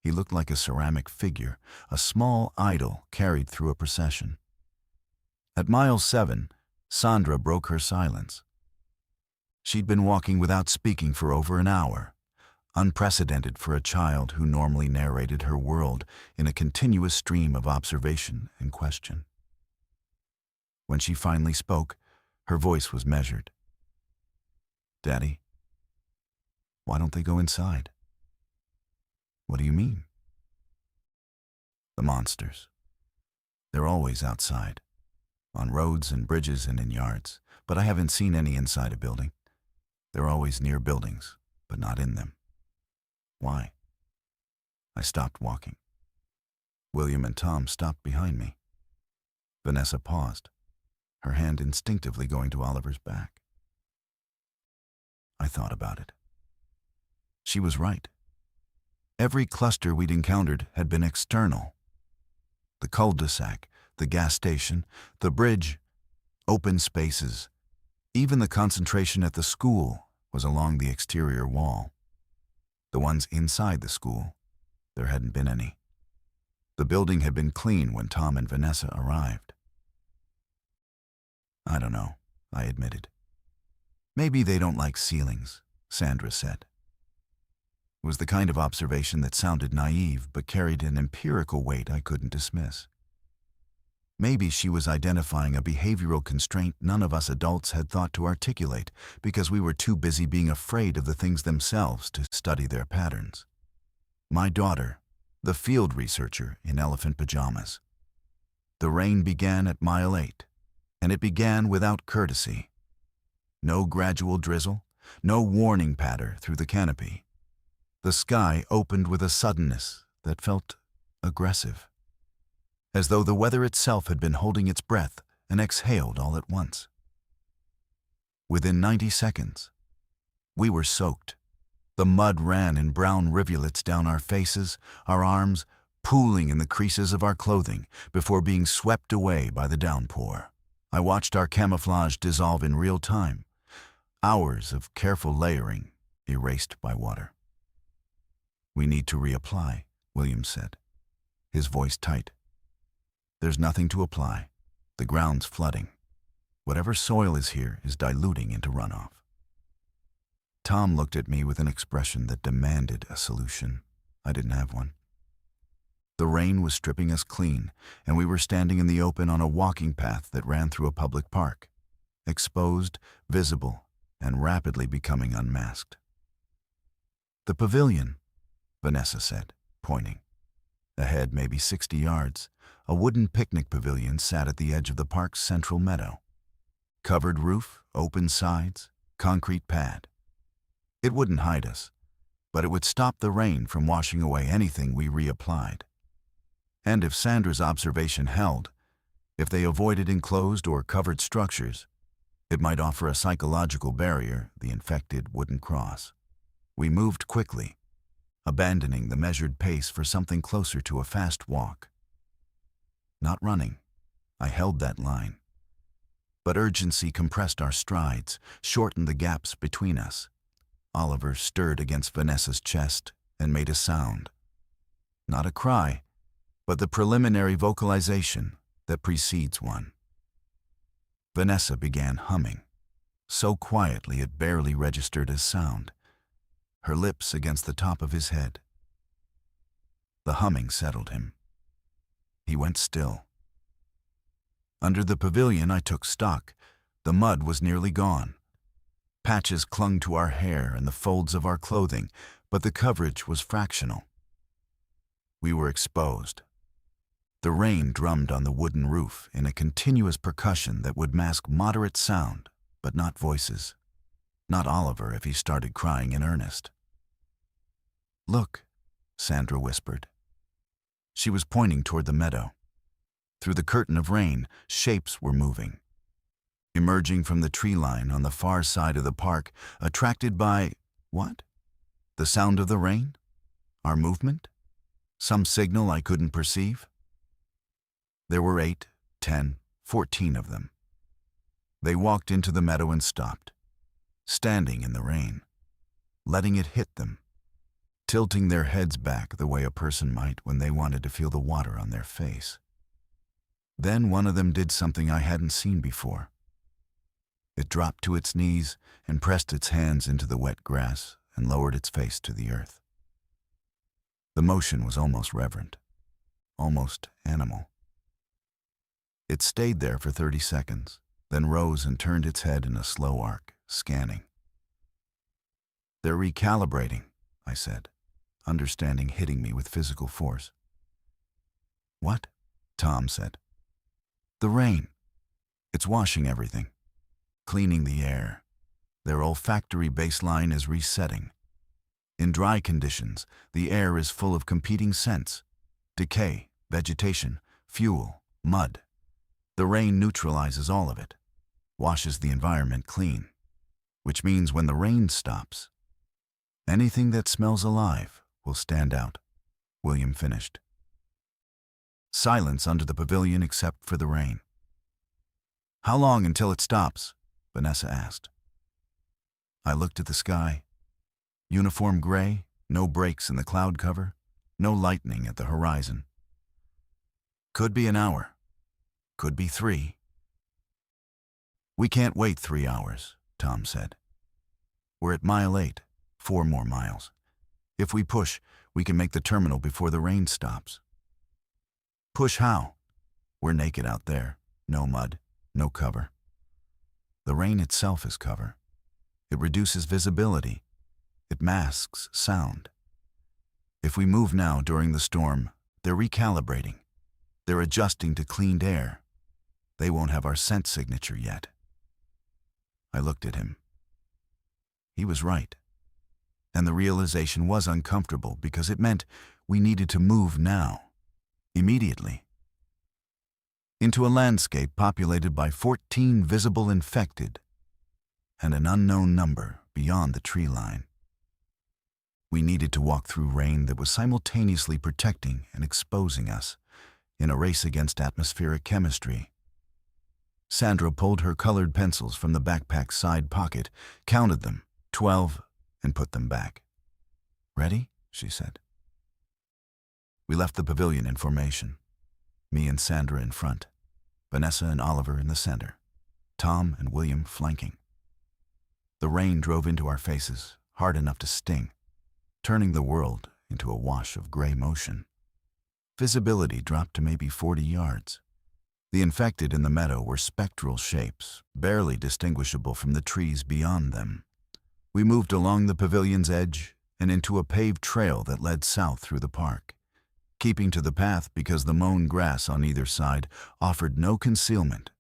He looked like a ceramic figure, a small idol carried through a procession. At mile 7, Sandra broke her silence. She'd been walking without speaking for over an hour, unprecedented for a child who normally narrated her world in a continuous stream of observation and question. When she finally spoke, her voice was measured. "Daddy, why don't they go inside?" "What do you mean?" "The monsters. They're always outside, on roads and bridges and in yards, but I haven't seen any inside a building. They're always near buildings, but not in them." "Why?" I stopped walking. William and Tom stopped behind me. Vanessa paused, her hand instinctively going to Oliver's back. I thought about it. She was right. Every cluster we'd encountered had been external. The cul-de-sac, the gas station, the bridge, open spaces. Even the concentration at the school was along the exterior wall. The ones inside the school, there hadn't been any. The building had been clean when Tom and Vanessa arrived. "I don't know," I admitted. "Maybe they don't like ceilings," Sandra said. It was the kind of observation that sounded naive but carried an empirical weight I couldn't dismiss. Maybe she was identifying a behavioral constraint none of us adults had thought to articulate because we were too busy being afraid of the things themselves to study their patterns. My daughter, the field researcher in elephant pajamas. The rain began at mile 8, and it began without courtesy. No gradual drizzle, no warning patter through the canopy. The sky opened with a suddenness that felt aggressive, as though the weather itself had been holding its breath and exhaled all at once. Within 90 seconds, we were soaked. The mud ran in brown rivulets down our faces, our arms, pooling in the creases of our clothing before being swept away by the downpour. I watched our camouflage dissolve in real time, hours of careful layering erased by water. "We need to reapply," William said, his voice tight. There's nothing to apply. The ground's flooding. Whatever soil is here is diluting into runoff. Tom looked at me with an expression that demanded a solution. I didn't have one. The rain was stripping us clean, and we were standing in the open on a walking path that ran through a public park, exposed, visible, and rapidly becoming unmasked. The pavilion, Vanessa said, pointing. Ahead, maybe 60 yards, a wooden picnic pavilion sat at the edge of the park's central meadow. Covered roof, open sides, concrete pad. It wouldn't hide us, but it would stop the rain from washing away anything we reapplied. And if Sandra's observation held, if they avoided enclosed or covered structures, it might offer a psychological barrier the infected wouldn't cross. We moved quickly, abandoning the measured pace for something closer to a fast walk. Not running. I held that line. But urgency compressed our strides, shortened the gaps between us. Oliver stirred against Vanessa's chest and made a sound. Not a cry, but the preliminary vocalization that precedes one. Vanessa began humming, so quietly it barely registered as sound, her lips against the top of his head. The humming settled him. He went still. Under the pavilion, I took stock. The mud was nearly gone. Patches clung to our hair and the folds of our clothing, but the coverage was fractional. We were exposed. The rain drummed on the wooden roof in a continuous percussion that would mask moderate sound, but not voices. Not Oliver if he started crying in earnest. "Look," Sandra whispered. She was pointing toward the meadow. Through the curtain of rain, shapes were moving. Emerging from the tree line on the far side of the park, attracted by, what? The sound of the rain? Our movement? Some signal I couldn't perceive? There were 8, 10, 14 of them. They walked into the meadow and stopped, standing in the rain, letting it hit them, tilting their heads back the way a person might when they wanted to feel the water on their face. Then one of them did something I hadn't seen before. It dropped to its knees and pressed its hands into the wet grass and lowered its face to the earth. The motion was almost reverent, almost animal. It stayed there for 30 seconds, then rose and turned its head in a slow arc, scanning. "They're recalibrating," I said, understanding hitting me with physical force. "What?" Tom said. "The rain. It's washing everything, cleaning the air. Their olfactory baseline is resetting. In dry conditions, the air is full of competing scents: decay, vegetation, fuel, mud. The rain neutralizes all of it, washes the environment clean, which means when the rain stops, anything that smells alive will stand out," William finished. Silence under the pavilion except for the rain. "How long until it stops?" Vanessa asked. I looked at the sky. Uniform gray, no breaks in the cloud cover, no lightning at the horizon. "Could be an hour. Could be 3. "We can't wait 3 hours, Tom said. "We're at mile 8, 4 more miles. If we push, we can make the terminal before the rain stops." "Push how?" "We're naked out there. No mud, no cover." "The rain itself is cover. It reduces visibility. It masks sound. If we move now during the storm, they're recalibrating. They're adjusting to cleaned air. They won't have our scent signature yet." I looked at him. He was right. And the realization was uncomfortable because it meant we needed to move now, immediately, into a landscape populated by 14 visible infected and an unknown number beyond the tree line. We needed to walk through rain that was simultaneously protecting and exposing us in a race against atmospheric chemistry. Sandra pulled her colored pencils from the backpack's side pocket, counted them, 12, and put them back. "Ready?" she said. We left the pavilion in formation. Me and Sandra in front, Vanessa and Oliver in the center, Tom and William flanking. The rain drove into our faces, hard enough to sting, turning the world into a wash of gray motion. Visibility dropped to maybe 40 yards. The infected in the meadow were spectral shapes, barely distinguishable from the trees beyond them. We moved along the pavilion's edge and into a paved trail that led south through the park, keeping to the path because the mown grass on either side offered no concealment,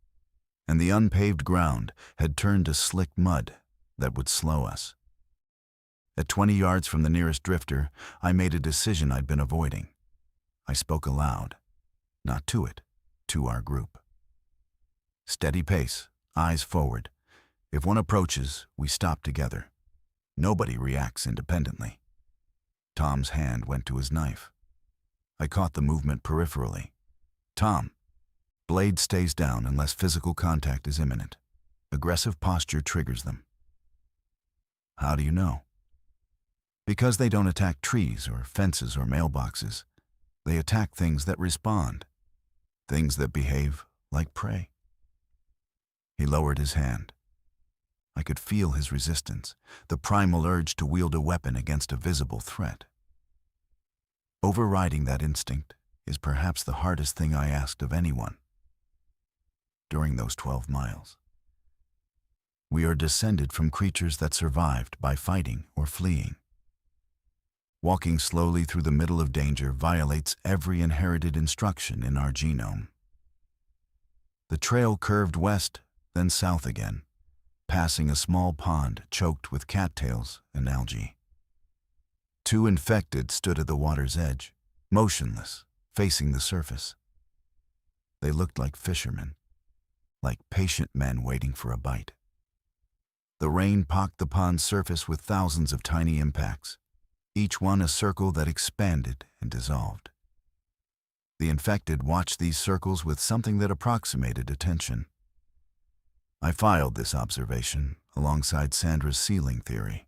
and the unpaved ground had turned to slick mud that would slow us. At 20 yards from the nearest drifter, I made a decision I'd been avoiding. I spoke aloud, not to it, to our group. Steady pace, eyes forward. If one approaches, we stop together. Nobody reacts independently. Tom's hand went to his knife. I caught the movement peripherally. Tom, blade stays down unless physical contact is imminent. Aggressive posture triggers them. How do you know? Because they don't attack trees or fences or mailboxes. They attack things that respond, things that behave like prey. He lowered his hand. I could feel his resistance, the primal urge to wield a weapon against a visible threat. Overriding that instinct is perhaps the hardest thing I asked of anyone during those 12 miles. We are descended from creatures that survived by fighting or fleeing. Walking slowly through the middle of danger violates every inherited instruction in our genome. The trail curved west, then south again, passing a small pond choked with cattails and algae. 2 infected stood at the water's edge, motionless, facing the surface. They looked like fishermen, like patient men waiting for a bite. The rain pocked the pond's surface with thousands of tiny impacts, each one a circle that expanded and dissolved. The infected watched these circles with something that approximated attention. I filed this observation alongside Sandra's ceiling theory.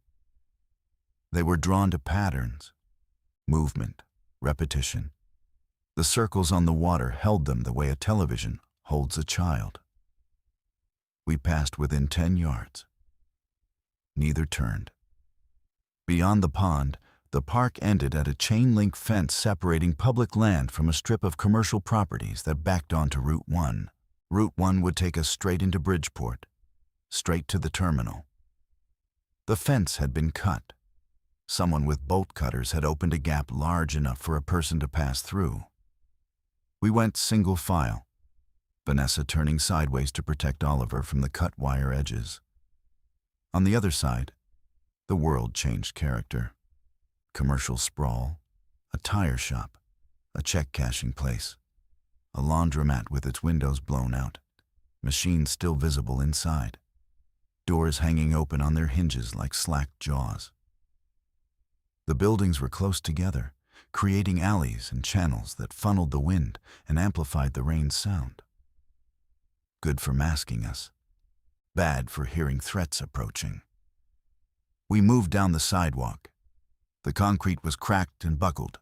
They were drawn to patterns, movement, repetition. The circles on the water held them the way a television holds a child. We passed within 10 yards. Neither turned. Beyond the pond, the park ended at a chain-link fence separating public land from a strip of commercial properties that backed onto Route 1. Route 1 would take us straight into Bridgeport, straight to the terminal. The fence had been cut. Someone with bolt cutters had opened a gap large enough for a person to pass through. We went single file, Vanessa turning sideways to protect Oliver from the cut wire edges. On the other side, the world changed character. Commercial sprawl, a tire shop, a check-cashing place, a laundromat with its windows blown out, machines still visible inside, doors hanging open on their hinges like slack jaws. The buildings were close together, creating alleys and channels that funneled the wind and amplified the rain's sound. Good for masking us, bad for hearing threats approaching. We moved down the sidewalk. The concrete was cracked and buckled,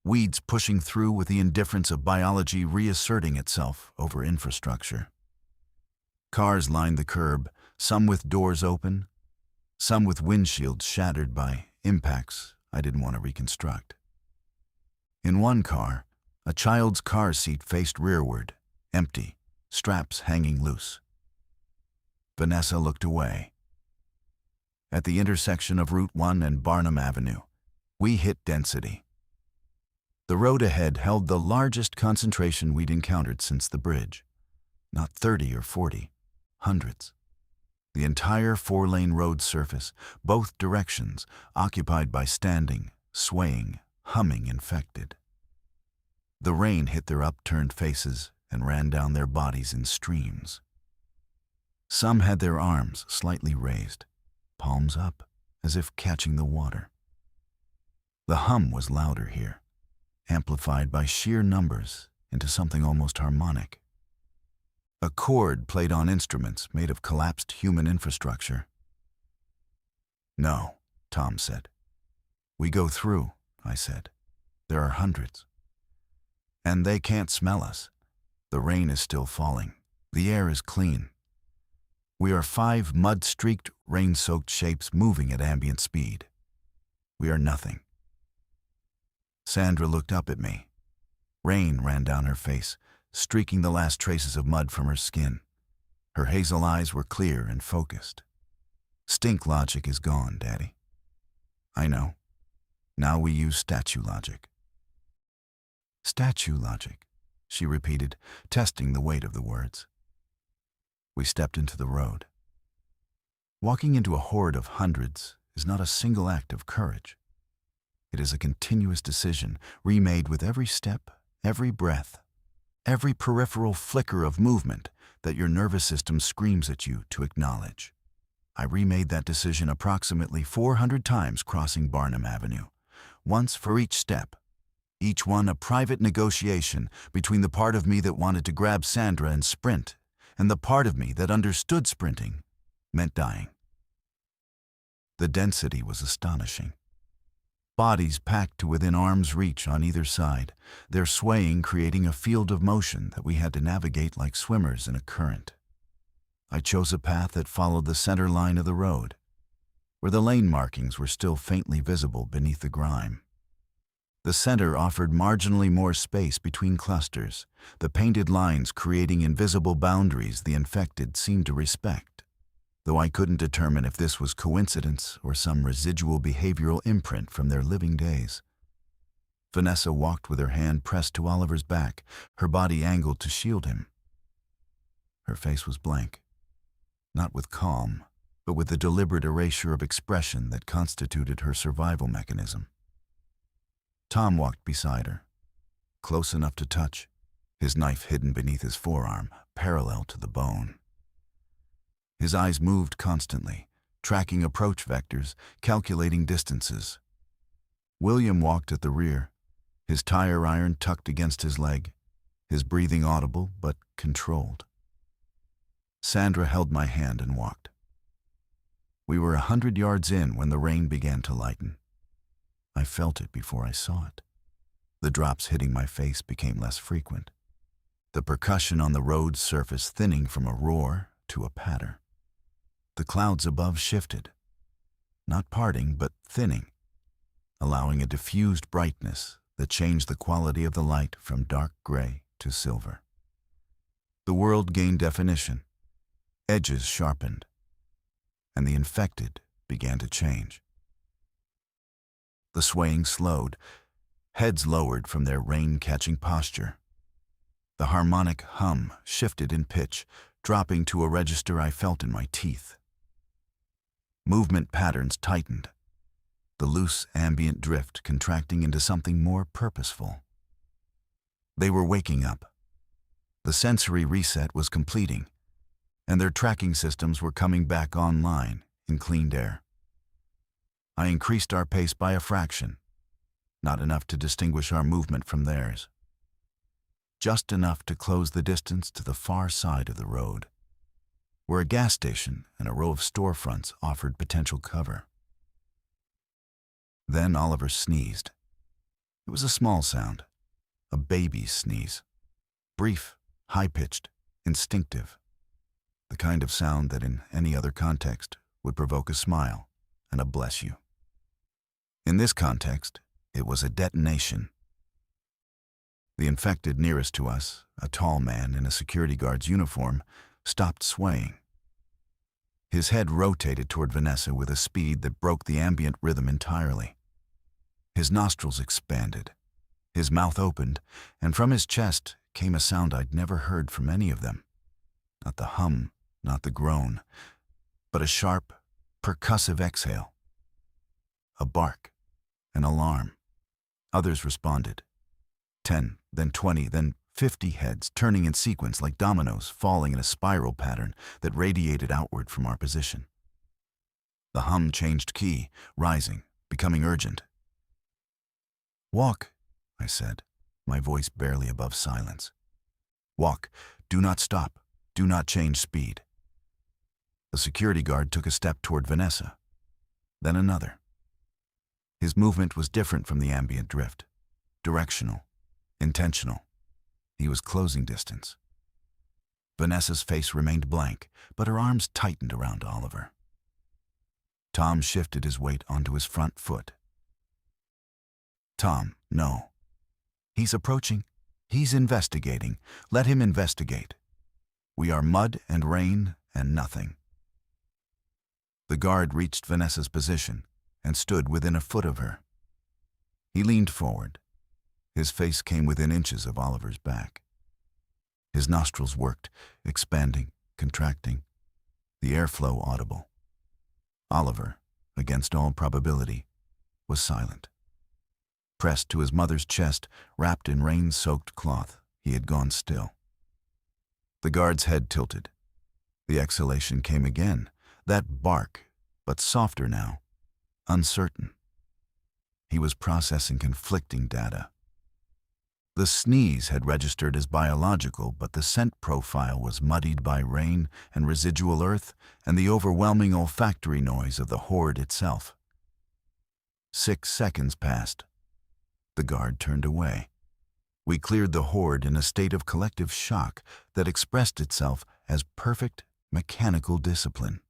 weeds pushing through with the indifference of biology reasserting itself over infrastructure. Cars lined the curb, some with doors open, some with windshields shattered by impacts I didn't want to reconstruct. In one car, a child's car seat faced rearward, empty, straps hanging loose. Vanessa looked away. At the intersection of Route 1 and Barnum Avenue, we hit density. The road ahead held the largest concentration we'd encountered since the bridge. Not 30 or 40, hundreds. The entire 4-lane road surface, both directions, occupied by standing, swaying, humming infected. The rain hit their upturned faces and ran down their bodies in streams. Some had their arms slightly raised, palms up, as if catching the water. The hum was louder here, amplified by sheer numbers into something almost harmonic. A chord played on instruments made of collapsed human infrastructure. "No," Tom said. "We go through," I said. "There are hundreds." And they can't smell us. The rain is still falling. The air is clean. We are 5 mud-streaked, rain-soaked shapes moving at ambient speed. We are nothing. Sandra looked up at me. Rain ran down her face, streaking the last traces of mud from her skin. Her hazel eyes were clear and focused. Stink logic is gone, Daddy. I know. Now we use statue logic. Statue logic, she repeated, testing the weight of the words. We stepped into the road. Walking into a horde of hundreds is not a single act of courage. It is a continuous decision, remade with every step, every breath, every peripheral flicker of movement that your nervous system screams at you to acknowledge. I remade that decision approximately 400 times crossing Barnum Avenue, once for each step, each one a private negotiation between the part of me that wanted to grab Sandra and sprint, and the part of me that understood sprinting meant dying. The density was astonishing. Bodies packed to within arm's reach on either side, their swaying creating a field of motion that we had to navigate like swimmers in a current. I chose a path that followed the center line of the road, where the lane markings were still faintly visible beneath the grime. The center offered marginally more space between clusters, the painted lines creating invisible boundaries the infected seemed to respect, though I couldn't determine if this was coincidence or some residual behavioral imprint from their living days. Vanessa walked with her hand pressed to Oliver's back, her body angled to shield him. Her face was blank, not with calm, but with the deliberate erasure of expression that constituted her survival mechanism. Tom walked beside her, close enough to touch, his knife hidden beneath his forearm, parallel to the bone. His eyes moved constantly, tracking approach vectors, calculating distances. William walked at the rear, his tire iron tucked against his leg, his breathing audible but controlled. Sandra held my hand and walked. We were 100 yards in when the rain began to lighten. I felt it before I saw it. The drops hitting my face became less frequent, the percussion on the road's surface thinning from a roar to a patter. The clouds above shifted, not parting but thinning, allowing a diffused brightness that changed the quality of the light from dark gray to silver. The world gained definition, edges sharpened, and the infected began to change. The swaying slowed, heads lowered from their rain-catching posture. The harmonic hum shifted in pitch, dropping to a register I felt in my teeth. Movement patterns tightened, the loose ambient drift contracting into something more purposeful. They were waking up. The sensory reset was completing, and their tracking systems were coming back online in cleaned air. I increased our pace by a fraction, not enough to distinguish our movement from theirs. Just enough to close the distance to the far side of the road, where a gas station and a row of storefronts offered potential cover. Then Oliver sneezed. It was a small sound, a baby's sneeze, brief, high-pitched, instinctive, the kind of sound that in any other context would provoke a smile and a bless you. In this context, it was a detonation. The infected nearest to us, a tall man in a security guard's uniform, stopped swaying. His head rotated toward Vanessa with a speed that broke the ambient rhythm entirely. His nostrils expanded, his mouth opened, and from his chest came a sound I'd never heard from any of them. Not the hum, not the groan, but a sharp, percussive exhale. A bark, an alarm. Others responded. 10, then 20, then 50 heads turning in sequence like dominoes falling in a spiral pattern that radiated outward from our position. The hum changed key, rising, becoming urgent. "Walk," I said, my voice barely above silence. "Walk. Do not stop. Do not change speed." The security guard took a step toward Vanessa, then another. His movement was different from the ambient drift, directional, intentional. He was closing distance. Vanessa's face remained blank, but her arms tightened around Oliver. Tom shifted his weight onto his front foot. Tom, no. He's approaching. He's investigating. Let him investigate. We are mud and rain and nothing. The guard reached Vanessa's position and stood within a foot of her. He leaned forward. His face came within inches of Oliver's back. His nostrils worked, expanding, contracting, the airflow audible. Oliver, against all probability, was silent. Pressed to his mother's chest, wrapped in rain-soaked cloth, he had gone still. The guard's head tilted. The exhalation came again, that bark, but softer now, uncertain. He was processing conflicting data. The sneeze had registered as biological, but the scent profile was muddied by rain and residual earth and the overwhelming olfactory noise of the horde itself. 6 seconds passed. The guard turned away. We cleared the horde in a state of collective shock that expressed itself as perfect mechanical discipline.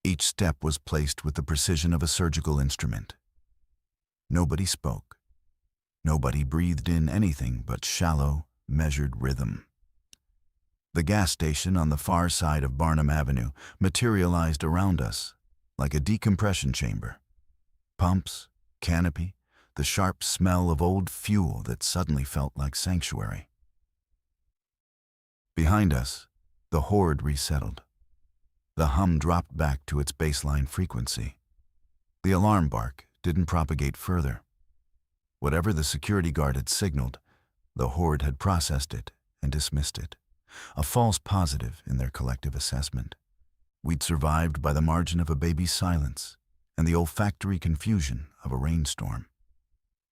Each step was placed with the precision of a surgical instrument. Nobody spoke. Nobody breathed in anything but shallow, measured rhythm. The gas station on the far side of Barnum Avenue materialized around us like a decompression chamber. Pumps, canopy, the sharp smell of old fuel that suddenly felt like sanctuary. Behind us, the horde resettled. The hum dropped back to its baseline frequency. The alarm bark didn't propagate further. Whatever the security guard had signaled, the horde had processed it and dismissed it, a false positive in their collective assessment. We'd survived by the margin of a baby's silence and the olfactory confusion of a rainstorm.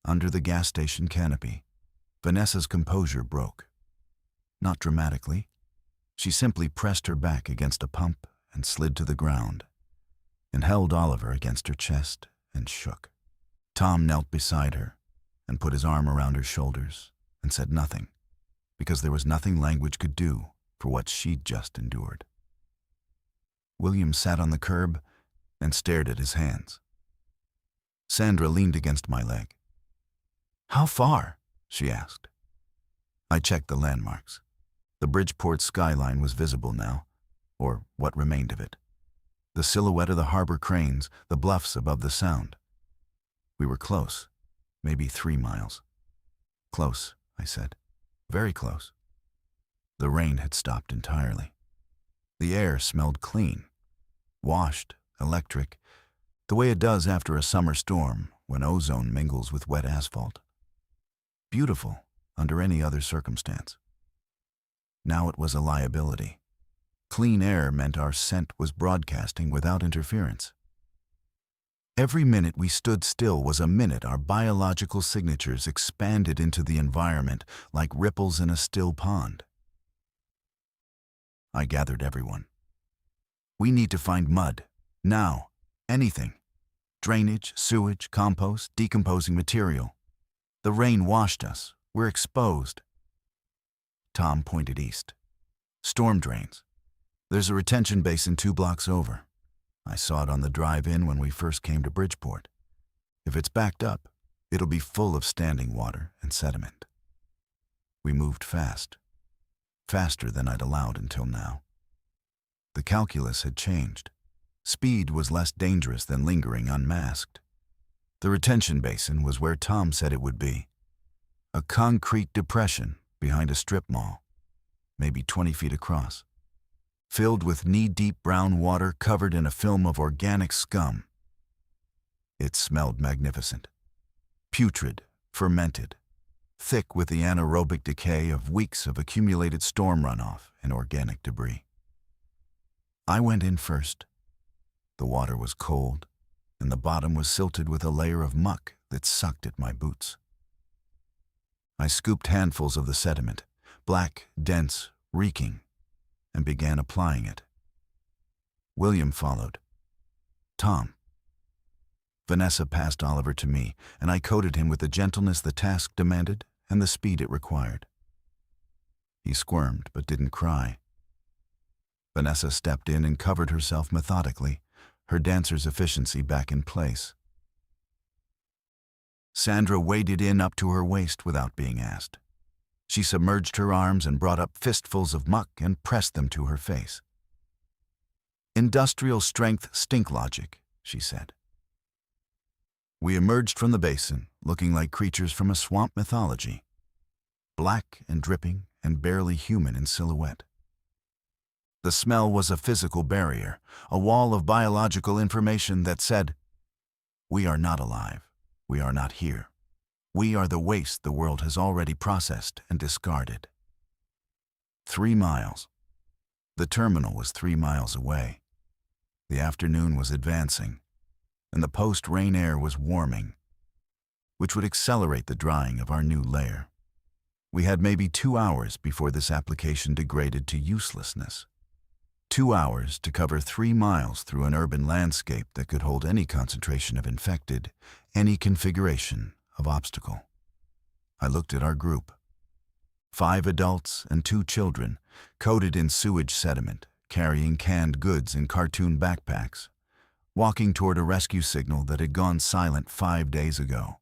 Under the gas station canopy, Vanessa's composure broke. Not dramatically. She simply pressed her back against a pump and slid to the ground, and held Oliver against her chest and shook. Tom knelt beside her and put his arm around her shoulders and said nothing, because there was nothing language could do for what she'd just endured. William sat on the curb and stared at his hands. Sandra leaned against my leg. "How far?" she asked. I checked the landmarks. The Bridgeport skyline was visible now, or what remained of it. The silhouette of the harbor cranes, the bluffs above the Sound. We were close, maybe 3 miles. "Close," I said. "Very close." The rain had stopped entirely. The air smelled clean, washed, electric, the way it does after a summer storm when ozone mingles with wet asphalt. Beautiful under any other circumstance. Now it was a liability. Clean air meant our scent was broadcasting without interference. Every minute we stood still was a minute our biological signatures expanded into the environment like ripples in a still pond. I gathered everyone. "We need to find mud. Now. Anything. Drainage, sewage, compost, decomposing material. The rain washed us. We're exposed." Tom pointed east. "Storm drains. There's a retention basin 2 blocks over. I saw it on the drive-in when we first came to Bridgeport. If it's backed up, it'll be full of standing water and sediment." We moved fast. Faster than I'd allowed until now. The calculus had changed. Speed was less dangerous than lingering unmasked. The retention basin was where Tom said it would be. A concrete depression behind a strip mall, maybe 20 feet across, filled with knee-deep brown water covered in a film of organic scum. It smelled magnificent. Putrid, fermented, thick with the anaerobic decay of weeks of accumulated storm runoff and organic debris. I went in first. The water was cold, and the bottom was silted with a layer of muck that sucked at my boots. I scooped handfuls of the sediment, black, dense, reeking, and began applying it. William followed. Tom. Vanessa passed Oliver to me, and I coated him with the gentleness the task demanded and the speed it required. He squirmed but didn't cry. Vanessa stepped in and covered herself methodically, her dancer's efficiency back in place. Sandra waded in up to her waist without being asked. She submerged her arms and brought up fistfuls of muck and pressed them to her face. "Industrial strength stink logic," she said. We emerged from the basin, looking like creatures from a swamp mythology, black and dripping and barely human in silhouette. The smell was a physical barrier, a wall of biological information that said, "We are not alive. We are not here. We are the waste the world has already processed and discarded." 3 miles. The terminal was 3 miles away. The afternoon was advancing, and the post-rain air was warming, which would accelerate the drying of our new layer. We had maybe 2 hours before this application degraded to uselessness. 2 hours to cover 3 miles through an urban landscape that could hold any concentration of infected, any configuration of obstacle. I looked at our group. 5 adults and 2 children, coated in sewage sediment, carrying canned goods in cartoon backpacks, walking toward a rescue signal that had gone silent 5 days ago.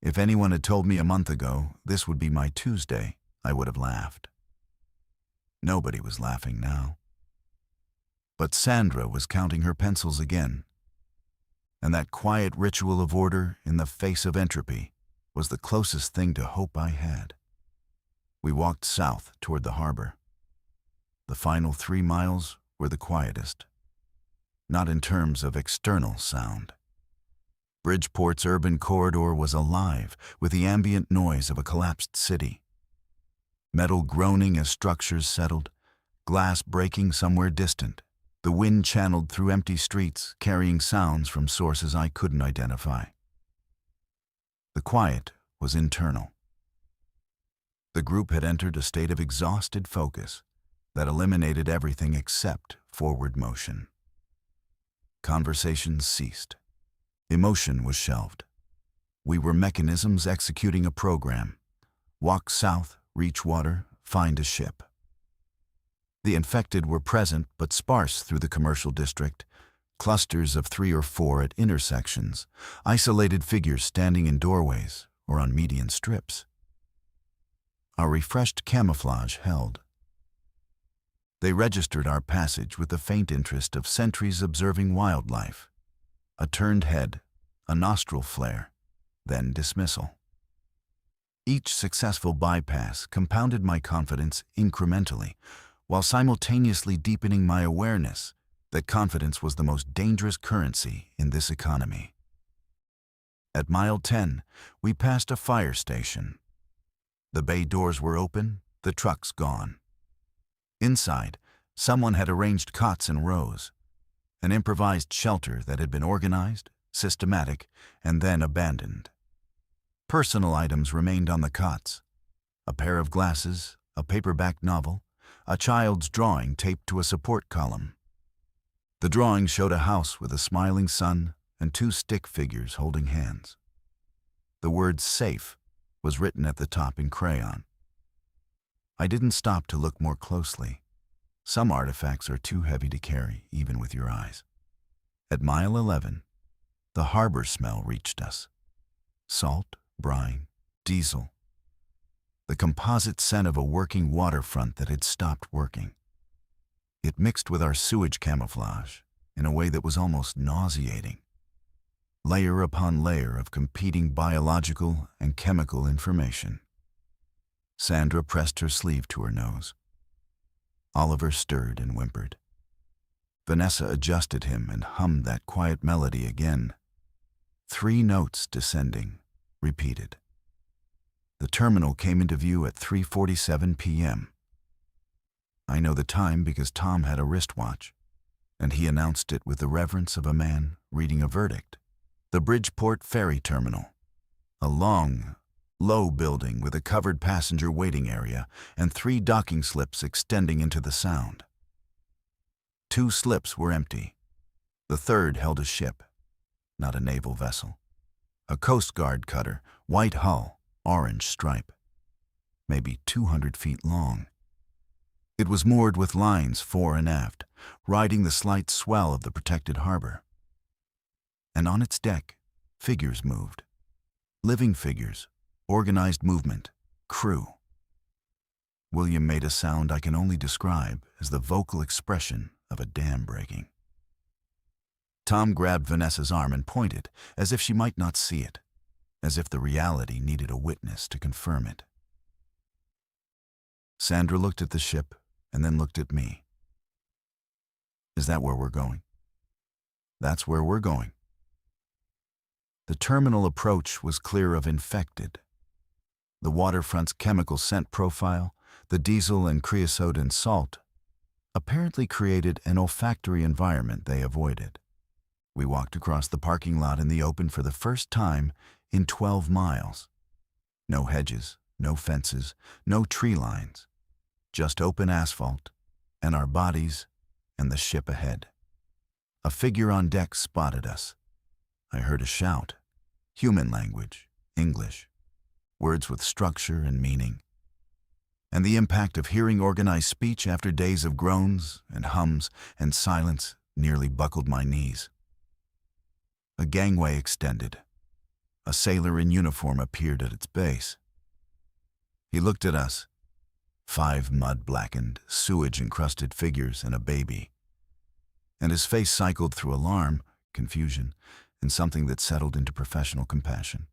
If anyone had told me a month ago this would be my Tuesday, I would have laughed. Nobody was laughing now. But Sandra was counting her pencils again, and that quiet ritual of order in the face of entropy was the closest thing to hope I had. We walked south toward the harbor. The final 3 miles were the quietest, not in terms of external sound. Bridgeport's urban corridor was alive with the ambient noise of a collapsed city. Metal groaning as structures settled, glass breaking somewhere distant, the wind channeled through empty streets, carrying sounds from sources I couldn't identify. The quiet was internal. The group had entered a state of exhausted focus that eliminated everything except forward motion. Conversations ceased. Emotion was shelved. We were mechanisms executing a program. Walk south, reach water, find a ship. The infected were present but sparse through the commercial district, clusters of 3 or 4 at intersections, isolated figures standing in doorways or on median strips. Our refreshed camouflage held. They registered our passage with the faint interest of sentries observing wildlife. A turned head, a nostril flare, then dismissal. Each successful bypass compounded my confidence incrementally, while simultaneously deepening my awareness that confidence was the most dangerous currency in this economy. At mile 10, we passed a fire station. The bay doors were open, the trucks gone. Inside, someone had arranged cots in rows, an improvised shelter that had been organized, systematic, and then abandoned. Personal items remained on the cots: a pair of glasses, a paperback novel, a child's drawing taped to a support column. The drawing showed a house with a smiling sun and 2 stick figures holding hands. The word "safe" was written at the top in crayon. I didn't stop to look more closely. Some artifacts are too heavy to carry, even with your eyes. At mile 11, the harbor smell reached us. Salt, brine, diesel. The composite scent of a working waterfront that had stopped working. It mixed with our sewage camouflage in a way that was almost nauseating. Layer upon layer of competing biological and chemical information. Sandra pressed her sleeve to her nose. Oliver stirred and whimpered. Vanessa adjusted him and hummed that quiet melody again. 3 notes descending, repeated. The terminal came into view at 3:47 p.m. I know the time because Tom had a wristwatch, and he announced it with the reverence of a man reading a verdict. The Bridgeport Ferry Terminal, a long, low building with a covered passenger waiting area and 3 docking slips extending into the Sound. 2 slips were empty. The third held a ship, not a naval vessel. A Coast Guard cutter, white hull, orange stripe. maybe 200 feet long. It was moored with lines fore and aft, riding the slight swell of the protected harbor. And on its deck, figures moved. Living figures, organized movement, crew. William made a sound I can only describe as the vocal expression of a dam breaking. Tom grabbed Vanessa's arm and pointed, as if she might not see it, as if the reality needed a witness to confirm it. Sandra looked at the ship and then looked at me. Is that where we're going? That's where we're going. The terminal approach was clear of infected. The waterfront's chemical scent profile, the diesel and creosote and salt, apparently created an olfactory environment they avoided. We walked across the parking lot in the open for the first time in 12 miles. No hedges, no fences, no tree lines, just open asphalt and our bodies and the ship ahead. A figure on deck spotted us. I heard a shout, human language, English, words with structure and meaning. And the impact of hearing organized speech after days of groans and hums and silence nearly buckled my knees. A gangway extended. A sailor in uniform appeared at its base. He looked at us, 5 mud-blackened, sewage-encrusted figures and a baby. And his face cycled through alarm, confusion, and something that settled into professional compassion.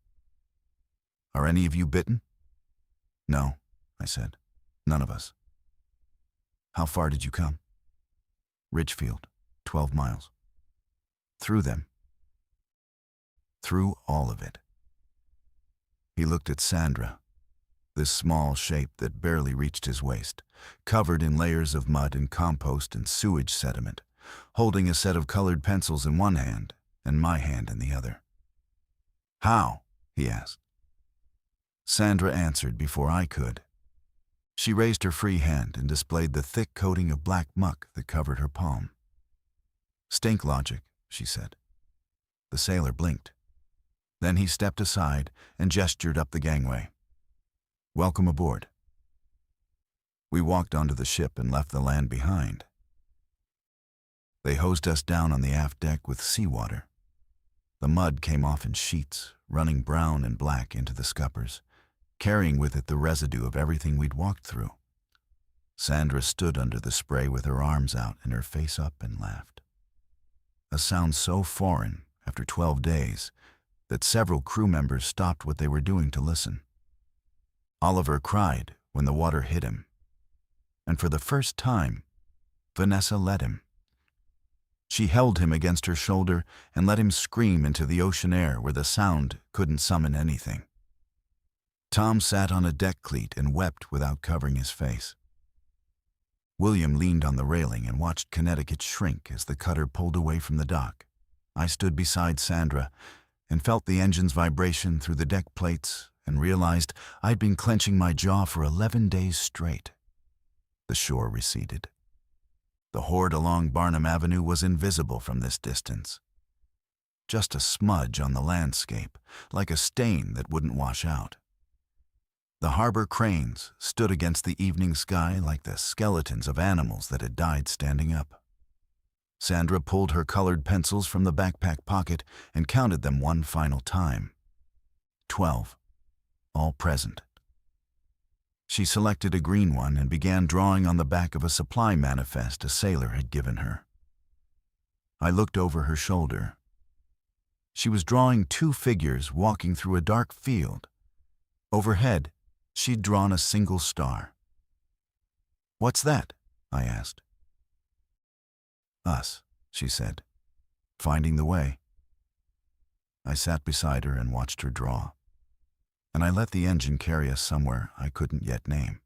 Are any of you bitten? No, I said. None of us. How far did you come? Ridgefield, 12 miles. Through them. Through all of it. He looked at Sandra, this small shape that barely reached his waist, covered in layers of mud and compost and sewage sediment, holding a set of colored pencils in one hand and my hand in the other. How? He asked. Sandra answered before I could. She raised her free hand and displayed the thick coating of black muck that covered her palm. Stink logic, she said. The sailor blinked. Then he stepped aside and gestured up the gangway. Welcome aboard. We walked onto the ship and left the land behind. They hosed us down on the aft deck with seawater. The mud came off in sheets, running brown and black into the scuppers, carrying with it the residue of everything we'd walked through. Sandra stood under the spray with her arms out and her face up and laughed. A sound so foreign after 12 days that several crew members stopped what they were doing to listen. Oliver cried when the water hit him, and for the first time, Vanessa let him. She held him against her shoulder and let him scream into the ocean air where the sound couldn't summon anything. Tom sat on a deck cleat and wept without covering his face. William leaned on the railing and watched Connecticut shrink as the cutter pulled away from the dock. I stood beside Sandra and felt the engine's vibration through the deck plates and realized I'd been clenching my jaw for 11 days straight. The shore receded. The Horde along Barnum Avenue was invisible from this distance. Just a smudge on the landscape, like a stain that wouldn't wash out. The harbor cranes stood against the evening sky like the skeletons of animals that had died standing up. Sandra pulled her colored pencils from the backpack pocket and counted them one final time. 12, all present. She selected a green one and began drawing on the back of a supply manifest a sailor had given her. I looked over her shoulder. She was drawing 2 figures walking through a dark field. Overhead, she'd drawn a single star. What's that? I asked. Us, she said, finding the way. I sat beside her and watched her draw, and I let the engine carry us somewhere I couldn't yet name.